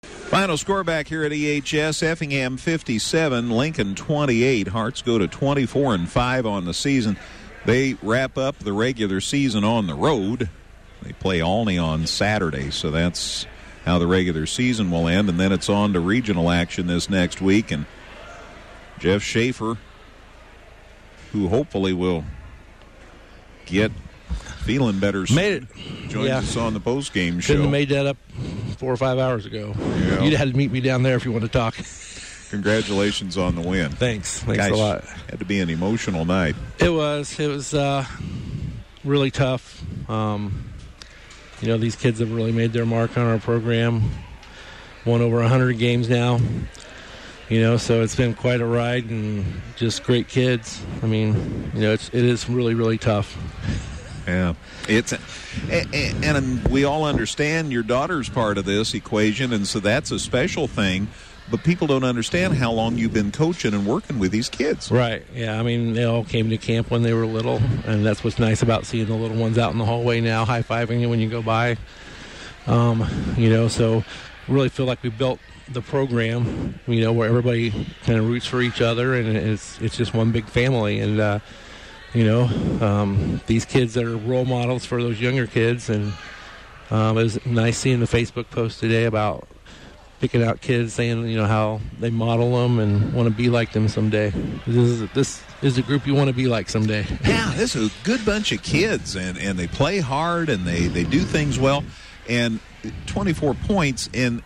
Final score back here at EHS, Effingham 57, Lincoln 28. Hearts go to 24-5 on the season. They wrap up the regular season on the road. They play Olney on Saturday, so that's how the regular season will end, and then it's on to regional action this next week. And Jeff Schaefer, who hopefully will get feeling better soon, made it. Joins us on the post-game show. Couldn't have made that up 4 or 5 hours ago. Yeah. You'd have had to meet me down there if you want to talk. Congratulations on the win. Thanks Gosh, a lot. Had to be an emotional night. It was really tough. These kids have really made their mark on our program. Won over 100 games now. So it's been quite a ride and just great kids. I mean, it is really, really tough. Yeah, and we all understand your daughter's part of this equation, and so that's a special thing. But people don't understand how long you've been coaching and working with these kids. Right. Yeah. I mean, they all came to camp when they were little, and that's what's nice about seeing the little ones out in the hallway now, high-fiving you when you go by. So really feel like we built the program, where everybody kind of roots for each other, and it's just one big family. And these kids are role models for those younger kids, and it was nice seeing the Facebook post today about picking out kids, saying how they model them and want to be like them someday. This is the group you want to be like someday. Yeah, this is a good bunch of kids, and they play hard, and they do things well. And 24 points, and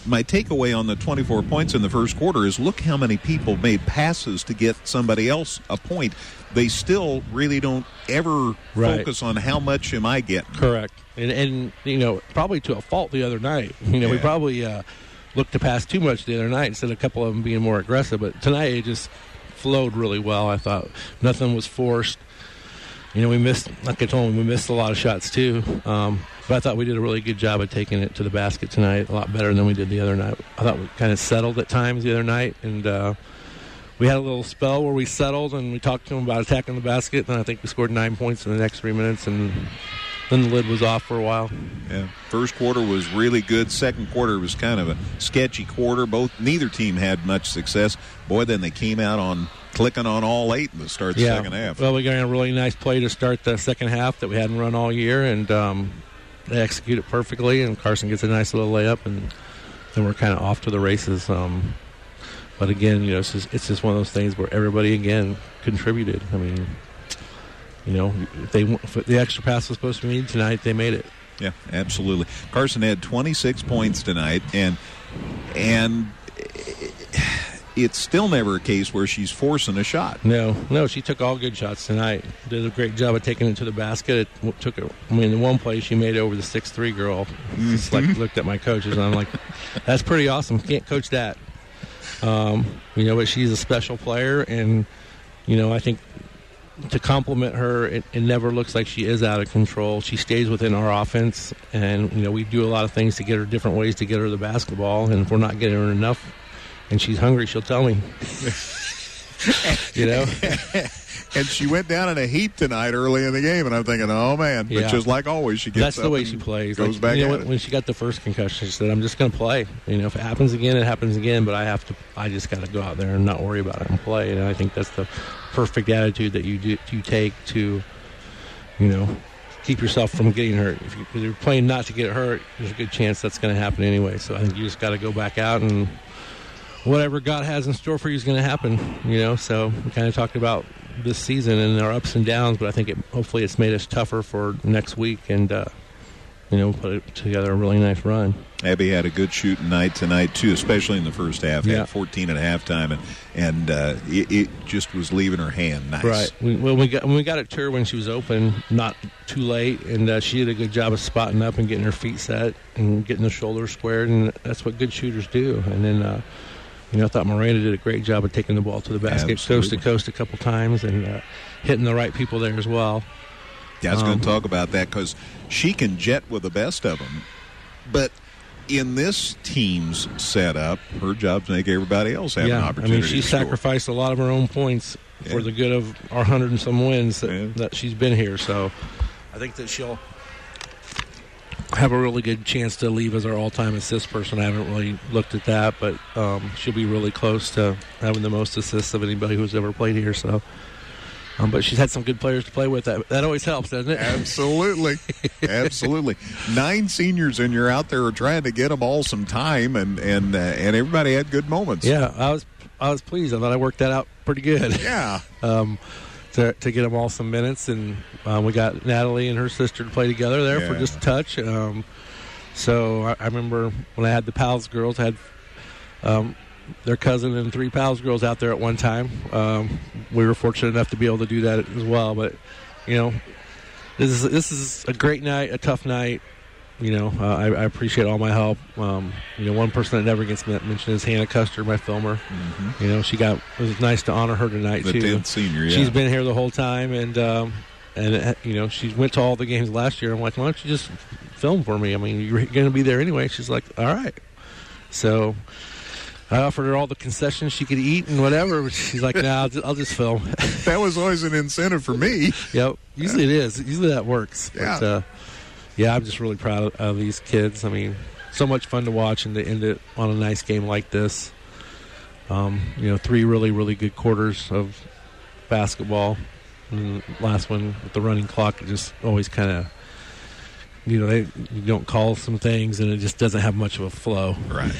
my takeaway on the 24 points in the first quarter is look how many people made passes to get somebody else a point. They still really don't ever focus on how much am I getting. Correct. And probably to a fault the other night. We probably looked to pass too much the other night instead of a couple of them being more aggressive. But tonight it just flowed really well, I thought. Nothing was forced. We missed, like I told them, we missed a lot of shots too. But I thought we did a really good job of taking it to the basket tonight, a lot better than we did the other night. I thought we kind of settled at times the other night, and we had a little spell where we settled and we talked to them about attacking the basket. Then I think we scored 9 points in the next 3 minutes, and then the lid was off for a while. Yeah, first quarter was really good. Second quarter was kind of a sketchy quarter. Neither team had much success. Boy, then they came out clicking on all 8 in the start of the second half. Well, we got a really nice play to start the second half that we hadn't run all year, and they execute it perfectly, and Carson gets a nice little layup, and then we're kind of off to the races. But again, it's just one of those things where everybody again contributed. I mean, if the extra pass was supposed to be made tonight, they made it. Yeah, absolutely. Carson had 26 points tonight, and it's still never a case where she's forcing a shot. No, she took all good shots tonight. Did a great job of taking it to the basket. The one play she made over the 6'3" girl. Just looked at my coaches, and I'm like, that's pretty awesome. Can't coach that. But she's a special player, and I think to compliment her, it never looks like she is out of control. She stays within our offense, and we do a lot of things to get her different ways to get her the basketball. And if we're not getting her enough, and she's hungry, she'll tell me. And she went down in a heat tonight early in the game, and I'm thinking, oh man! But just like always, she gets that's the way she plays. Goes back at it. When she got the first concussion, she said, "I'm just going to play. If it happens again, it happens again. But I just got to go out there and not worry about it and play." And I think that's the perfect attitude that you take to, keep yourself from getting hurt. If you're playing not to get hurt, there's a good chance that's going to happen anyway. So I think you just got to go back out, and whatever God has in store for you is going to happen. So we kind of talked about this season and our ups and downs, but I think hopefully it's made us tougher for next week, and put it together a really nice run. Abby had a good shooting night tonight too, especially in the first half. Had 14 at halftime, and it just was leaving her hand nice. Right. When we got it to her when she was open, not too late, and she did a good job of spotting up and getting her feet set and getting the shoulders squared, and that's what good shooters do. And then I thought Miranda did a great job of taking the ball to the basket, coast to coast a couple times, and hitting the right people there as well. Yeah, I was going to talk about that because she can jet with the best of them. But in this team's setup, her job's to make everybody else have an opportunity. She sacrificed a lot of her own points for the good of our 100 and some wins that she's been here. So I think that she'll have a really good chance to leave as our all-time assist person. I haven't really looked at that, but she'll be really close to having the most assists of anybody who's ever played here. So, but she's had some good players to play with. That always helps, doesn't it? Absolutely, absolutely. 9 seniors, and you're out there trying to get them all some time, and everybody had good moments. Yeah, I was pleased. I thought I worked that out pretty good. Yeah. To get them all some minutes, and we got Natalie and her sister to play together there for just a touch. So I remember when I had the Pals girls, I had their cousin and 3 Pals girls out there at one time. We were fortunate enough to be able to do that as well. But this is a great night, a tough night. I appreciate all my help. One person that never gets mentioned is Hannah Custer, my filmer. Mm-hmm. It was nice to honor her tonight the too. 10th senior, yeah. She's been here the whole time, and she went to all the games last year. I'm like, why don't you just film for me? I mean, you're going to be there anyway. She's like, all right. So I offered her all the concessions she could eat and whatever, but she's like, nah, I'll just film. That was always an incentive for me. Yep. Usually it is. Usually that works. Yeah. But, I'm just really proud of these kids. I mean, so much fun to watch and to end it on a nice game like this. 3 really, really good quarters of basketball. And the last one with the running clock, it just always kind of, you don't call some things and it just doesn't have much of a flow. Right.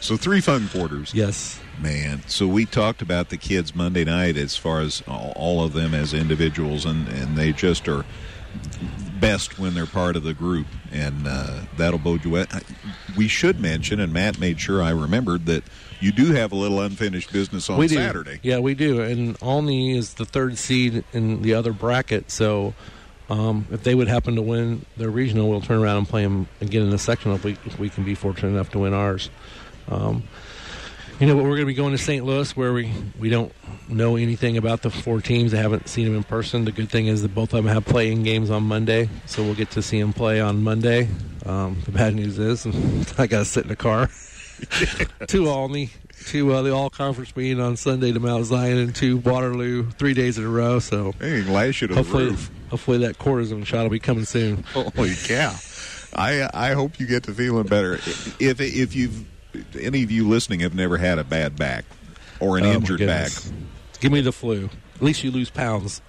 So 3 fun quarters. Yes. Man, so we talked about the kids Monday night as far as all of them as individuals, and they just are best when they're part of the group, and that'll bode you well. We should mention, and Matt made sure I remembered, that you do have a little unfinished business on Saturday. Yeah, we do, and Olney is the 3rd seed in the other bracket, so if they would happen to win their regional, we'll turn around and play them again in the sectional if we can be fortunate enough to win ours. But we're going to be going to St. Louis, where we don't know anything about the 4 teams. I haven't seen them in person. The good thing is that both of them have playing games on Monday, so we'll get to see them play on Monday. The bad news is I got to sit in a car to Olney, to the all-conference meeting on Sunday to Mount Zion, and to Waterloo 3 days in a row. So hey, lash you to the roof. Hopefully that cortisone shot will be coming soon. Holy cow. I hope you get to feeling better. If you've any of you listening have never had a bad back or an injured back, give me the flu. At least you lose pounds.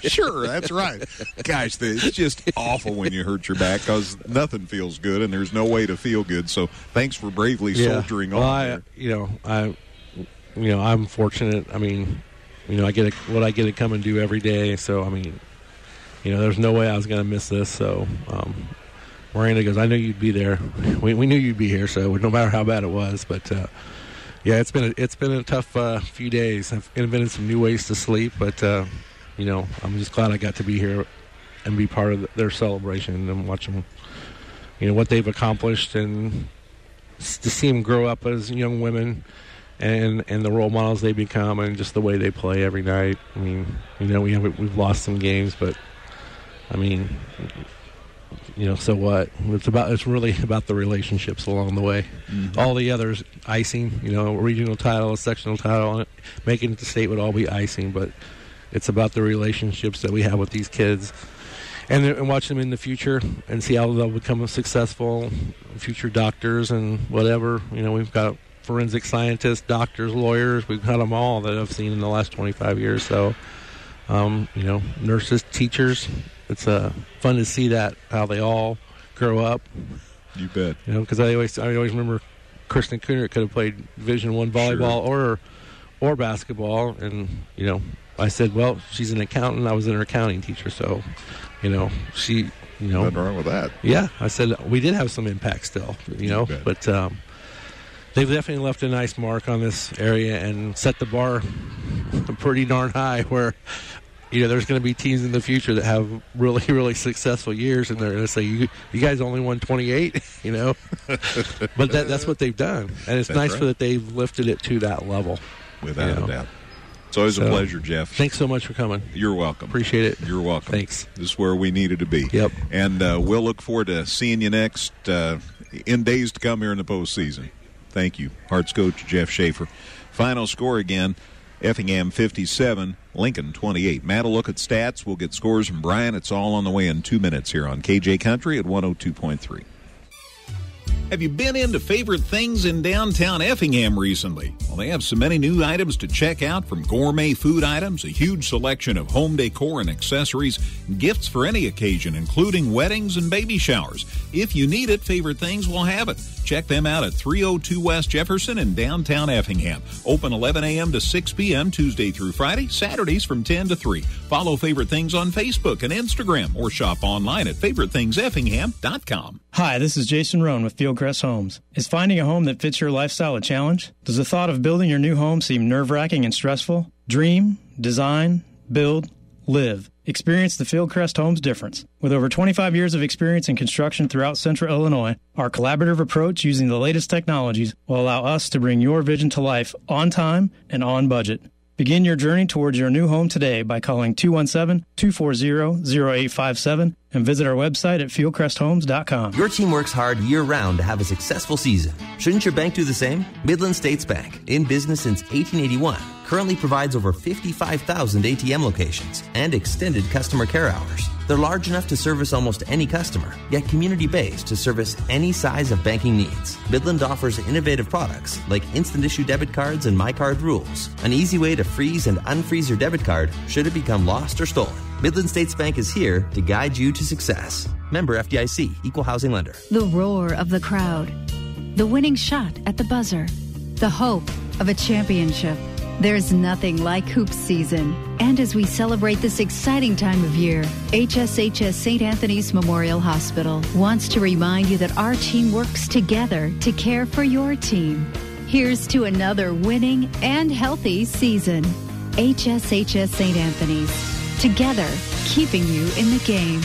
Sure, that's right. Gosh, it's just awful when you hurt your back because nothing feels good and there's no way to feel good. So thanks for bravely soldiering on there. I'm fortunate. I mean, I get what I get to come and do every day. So, I mean, there's no way I was going to miss this. So, Miranda goes, I knew you'd be there. We knew you'd be here, so no matter how bad it was. But, yeah, it's been a tough few days. I've invented some new ways to sleep, but, I'm just glad I got to be here and be part of their celebration and watch them, what they've accomplished, and to see them grow up as young women and the role models they become, and just the way they play every night. I mean, we've lost some games, but I mean, so what? It's really about the relationships along the way. Mm-hmm. All the others, icing, a regional title, a sectional title, making it to state would all be icing, but it's about the relationships that we have with these kids. And watch them in the future and see how they'll become successful, future doctors and whatever. We've got forensic scientists, doctors, lawyers. We've got them all that I've seen in the last 25 years. So, nurses, teachers. It's fun to see that, how they all grow up. You bet. Because I always remember Kristen Cooner could have played Division I volleyball or basketball. And, I said, well, she's an accountant. I was an accounting teacher, so... she, nothing wrong with that. Yeah, I said we did have some impact still, but they've definitely left a nice mark on this area and set the bar pretty darn high where, there's going to be teams in the future that have really, really successful years, and they're going to say, you guys only won 28, But that's what they've done, and it's nice that they've lifted it to that level. Without a doubt. It's always a pleasure, Jeff. Thanks so much for coming. You're welcome. Appreciate it. You're welcome. Thanks. This is where we needed to be. Yep. And we'll look forward to seeing you next in days to come here in the postseason. Thank you. Hearts coach Jeff Schaefer. Final score again, Effingham 57, Lincoln 28. Matt will look at stats. We'll get scores from Brian. It's all on the way in 2 minutes here on KJ Country at 102.3. Have you been into Favorite Things in downtown Effingham recently? Well, they have so many new items to check out, from gourmet food items, a huge selection of home decor and accessories, gifts for any occasion, including weddings and baby showers. If you need it, Favorite Things will have it. Check them out at 302 West Jefferson in downtown Effingham. Open 11 a.m. to 6 p.m. Tuesday through Friday, Saturdays from 10 to 3. Follow Favorite Things on Facebook and Instagram, or shop online at FavoriteThingsEffingham.com. Hi, this is Jason Rohn with Fieldcrest Homes. Is finding a home that fits your lifestyle a challenge? Does the thought of building your new home seem nerve-wracking and stressful? Dream, design, build, live. Experience the Fieldcrest Homes difference. With over 25 years of experience in construction throughout Central Illinois, our collaborative approach using the latest technologies will allow us to bring your vision to life on time and on budget. Begin your journey towards your new home today by calling 217-240-0857 and visit our website at fieldcresthomes.com. Your team works hard year-round to have a successful season. Shouldn't your bank do the same? Midland States Bank, in business since 1881, currently provides over 55,000 ATM locations and extended customer care hours. They're large enough to service almost any customer, yet community-based to service any size of banking needs. Midland offers innovative products like instant issue debit cards and My Card Rules, an easy way to freeze and unfreeze your debit card should it become lost or stolen. Midland States Bank is here to guide you to success. Member FDIC, Equal Housing Lender. The roar of the crowd, the winning shot at the buzzer, the hope of a championship. There's nothing like hoops season. And as we celebrate this exciting time of year, HSHS St. Anthony's Memorial Hospital wants to remind you that our team works together to care for your team. Here's to another winning and healthy season. HSHS St. Anthony's, together keeping you in the game.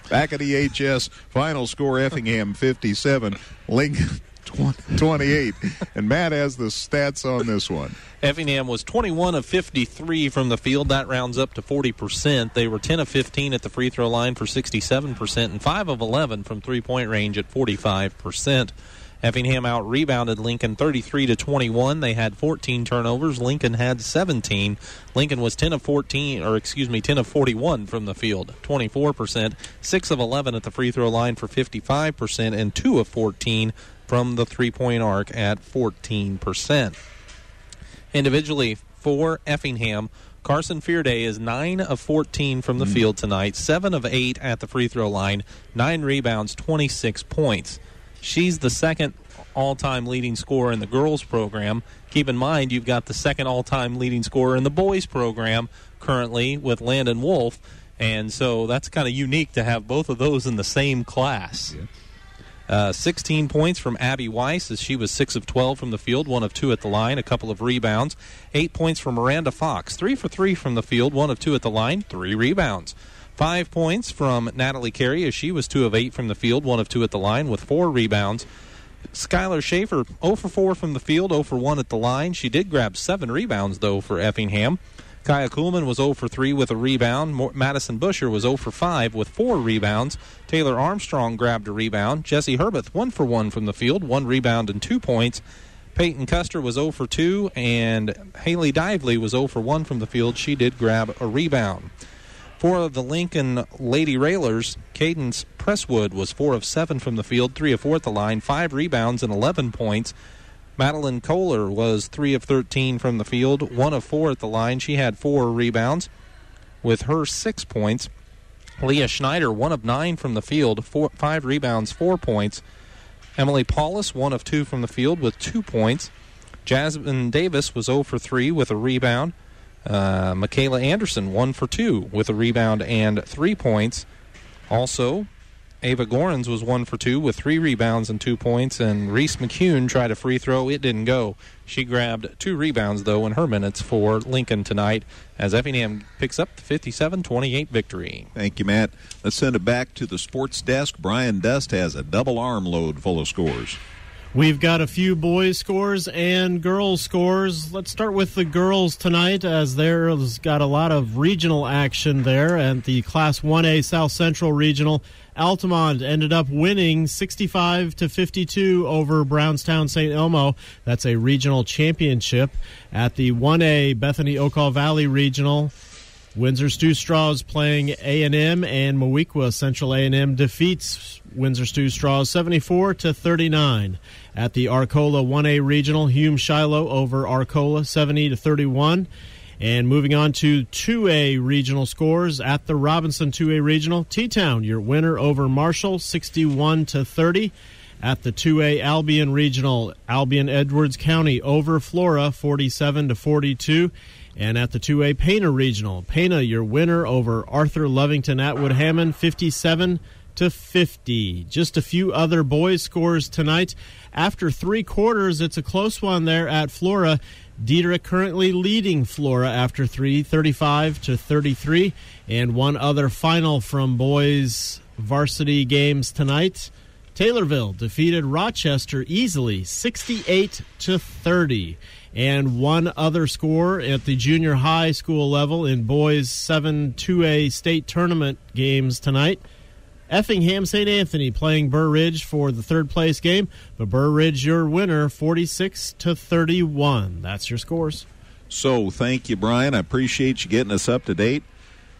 Back at EHS, final score Effingham 57, Lincoln 28. And Matt has the stats on this one. Effingham was 21 of 53 from the field. That rounds up to 40%. They were 10 of 15 at the free throw line for 67%, and 5 of 11 from three-point range at 45%. Effingham out-rebounded Lincoln 33-21. They had 14 turnovers. Lincoln had 17. Lincoln was 10 of 41 from the field, 24%. 6 of 11 at the free throw line for 55%, and 2 of 14 from the three-point arc at 14%. Individually, for Effingham, Carson Fearday is 9 of 14 from the field tonight, 7 of 8 at the free throw line, 9 rebounds, 26 points. She's the second all-time leading scorer in the girls program. Keep in mind, you've got the second all-time leading scorer in the boys program currently with Landon Wolf, and so that's kind of unique to have both of those in the same class. Yeah. 16 points from Abby Weiss, as she was 6 of 12 from the field, 1 of 2 at the line, a couple of rebounds. 8 points from Miranda Fox, 3 for 3 from the field, 1 of 2 at the line, 3 rebounds. 5 points from Natalie Carey, as she was 2 of 8 from the field, 1 of 2 at the line with 4 rebounds. Skylar Schaefer, 0 for 4 from the field, 0 for 1 at the line. She did grab 7 rebounds, though, for Effingham. Kaya Kuhlman was 0 for 3 with a rebound. Madison Busher was 0 for 5 with 4 rebounds. Taylor Armstrong grabbed a rebound. Jessie Herbeth, 1 for 1 from the field, 1 rebound and 2 points. Peyton Custer was 0 for 2, and Haley Dively was 0 for 1 from the field. She did grab a rebound. For the Lincoln Lady Railers, Cadence Presswood was 4 of 7 from the field, 3 of 4 at the line, 5 rebounds and 11 points. Madeline Kohler was 3 of 13 from the field, 1 of 4 at the line. She had 4 rebounds with her 6 points. Leah Schneider, 1 of 9 from the field, 5 rebounds, 4 points. Emily Paulus, 1 of 2 from the field with 2 points. Jasmine Davis was 0 for 3 with a rebound. Michaela Anderson, 1 for 2 with a rebound and 3 points. Also, Ava Gorens was 1 for 2 with 3 rebounds and 2 points, and Reese McCune tried a free throw. It didn't go. She grabbed 2 rebounds, though, in her minutes for Lincoln tonight as Effingham picks up the 57-28 victory. Thank you, Matt. Let's send it back to the sports desk. Brian Dust has a double arm load full of scores. We've got a few boys' scores and girls' scores. Let's start with the girls tonight, as there's got a lot of regional action there. At the Class 1A South Central Regional, Altamont ended up winning 65-52 over Brownstown St. Elmo. That's a regional championship. At the 1A Bethany Ocala Valley Regional, Windsor Stew Straws playing A&M, and Moweaqua Central A&M defeats Windsor Stew Straws 74-39. At the Arcola 1A Regional, Hume Shiloh over Arcola 70-31. And moving on to 2A regional scores, at the Robinson 2A Regional, T-Town, your winner over Marshall 61-30. At the 2A Albion Regional, Albion Edwards County over Flora 47-42. And at the 2A Pana Regional, Pana, your winner over Arthur Lovington Atwood Hammond 57-50. Just a few other boys' scores tonight. After 3 quarters, it's a close one there at Flora. Diederich currently leading Flora after 3, 35-33. And one other final from boys' varsity games tonight. Taylorville defeated Rochester easily, 68-30. And one other score at the junior high school level in boys 7 2A state tournament games tonight. Effingham St. Anthony playing Burr Ridge for the third place game, but Burr Ridge your winner 46-31. That's your scores. So thank you, Brian. I appreciate you getting us up to date.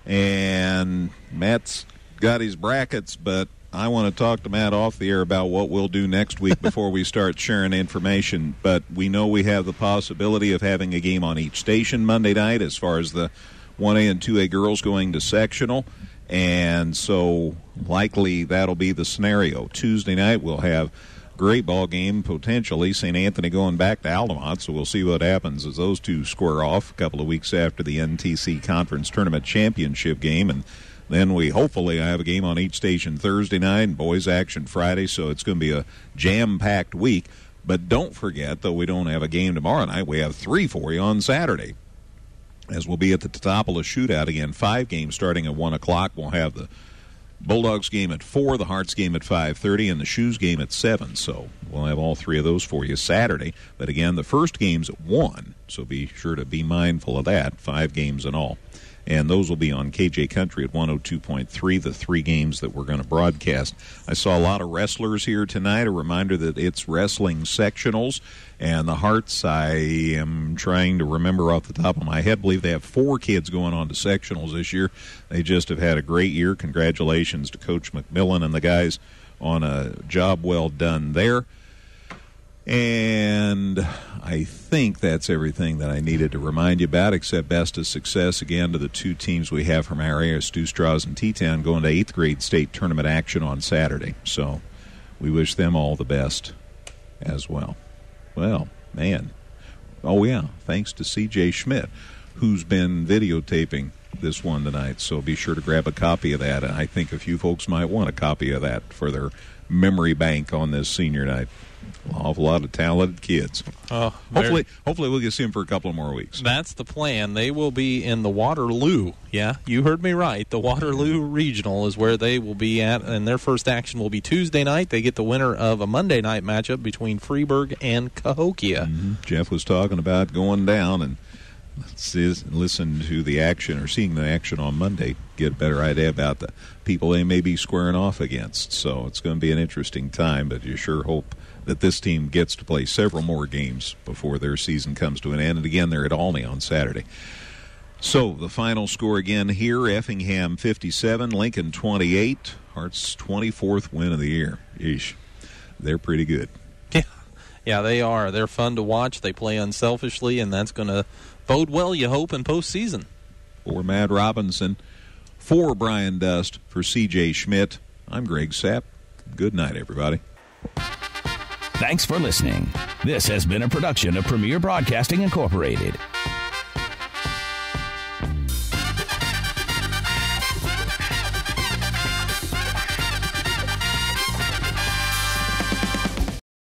And Matt's got his brackets, but I want to talk to Matt off the air about what we'll do next week before we start sharing information. But we know we have the possibility of having a game on each station Monday night as far as the 1A and 2A girls going to sectional. And so likely that'll be the scenario. Tuesday night we'll have a great ball game, potentially. St. Anthony going back to Altamont, so we'll see what happens as those two square off a couple of weeks after the NTC Conference Tournament Championship game. And then we hopefully have a game on each station Thursday night and boys action Friday, so it's going to be a jam-packed week. But don't forget, though we don't have a game tomorrow night, we have 3 for you on Saturday, as we'll be at the Teutopolis Shootout again. 5 games starting at 1 o'clock. We'll have the Bulldogs game at 4, the Hearts game at 5:30, and the Shoes game at 7. So we'll have all 3 of those for you Saturday. But again, the first game's at 1, so be sure to be mindful of that. 5 games in all. And those will be on KJ Country at 102.3, the 3 games that we're going to broadcast. I saw a lot of wrestlers here tonight. A reminder that it's wrestling sectionals. And the Hearts, I am trying to remember off the top of my head, I believe they have 4 kids going on to sectionals this year. They just have had a great year. Congratulations to Coach McMillan and the guys on a job well done there. And I think that's everything that I needed to remind you about, except best of success again to the 2 teams we have from our area, Stew Straws and T-Town, going to 8th grade state tournament action on Saturday. So we wish them all the best as well. Well, man. Oh, yeah, thanks to C.J. Schmidt, who's been videotaping this one tonight. So be sure to grab a copy of that. I think a few folks might want a copy of that for their memory bank on this senior night. An awful lot of talented kids. Hopefully we'll get to see them for a couple of more weeks. That's the plan. They will be in the Waterloo. Yeah, you heard me right. The Waterloo Regional is where they will be at, and their first action will be Tuesday night. They get the winner of a Monday night matchup between Freeburg and Cahokia. Mm-hmm. Jeff was talking about going down and listen to the action or seeing the action on Monday, get a better idea about the people they may be squaring off against. So it's going to be an interesting time, but you sure hope that this team gets to play several more games before their season comes to an end. And again, they're at Olney on Saturday. So the final score again here, Effingham 57, Lincoln 28, Hart's 24th win of the year. Eesh, they're pretty good. Yeah, they are. They're fun to watch. They play unselfishly, and that's going to bode well, you hope, in postseason. For Matt Robinson, for Brian Dust, for C.J. Schmidt, I'm Greg Sapp. Good night, everybody. Thanks for listening. This has been a production of Premier Broadcasting Incorporated.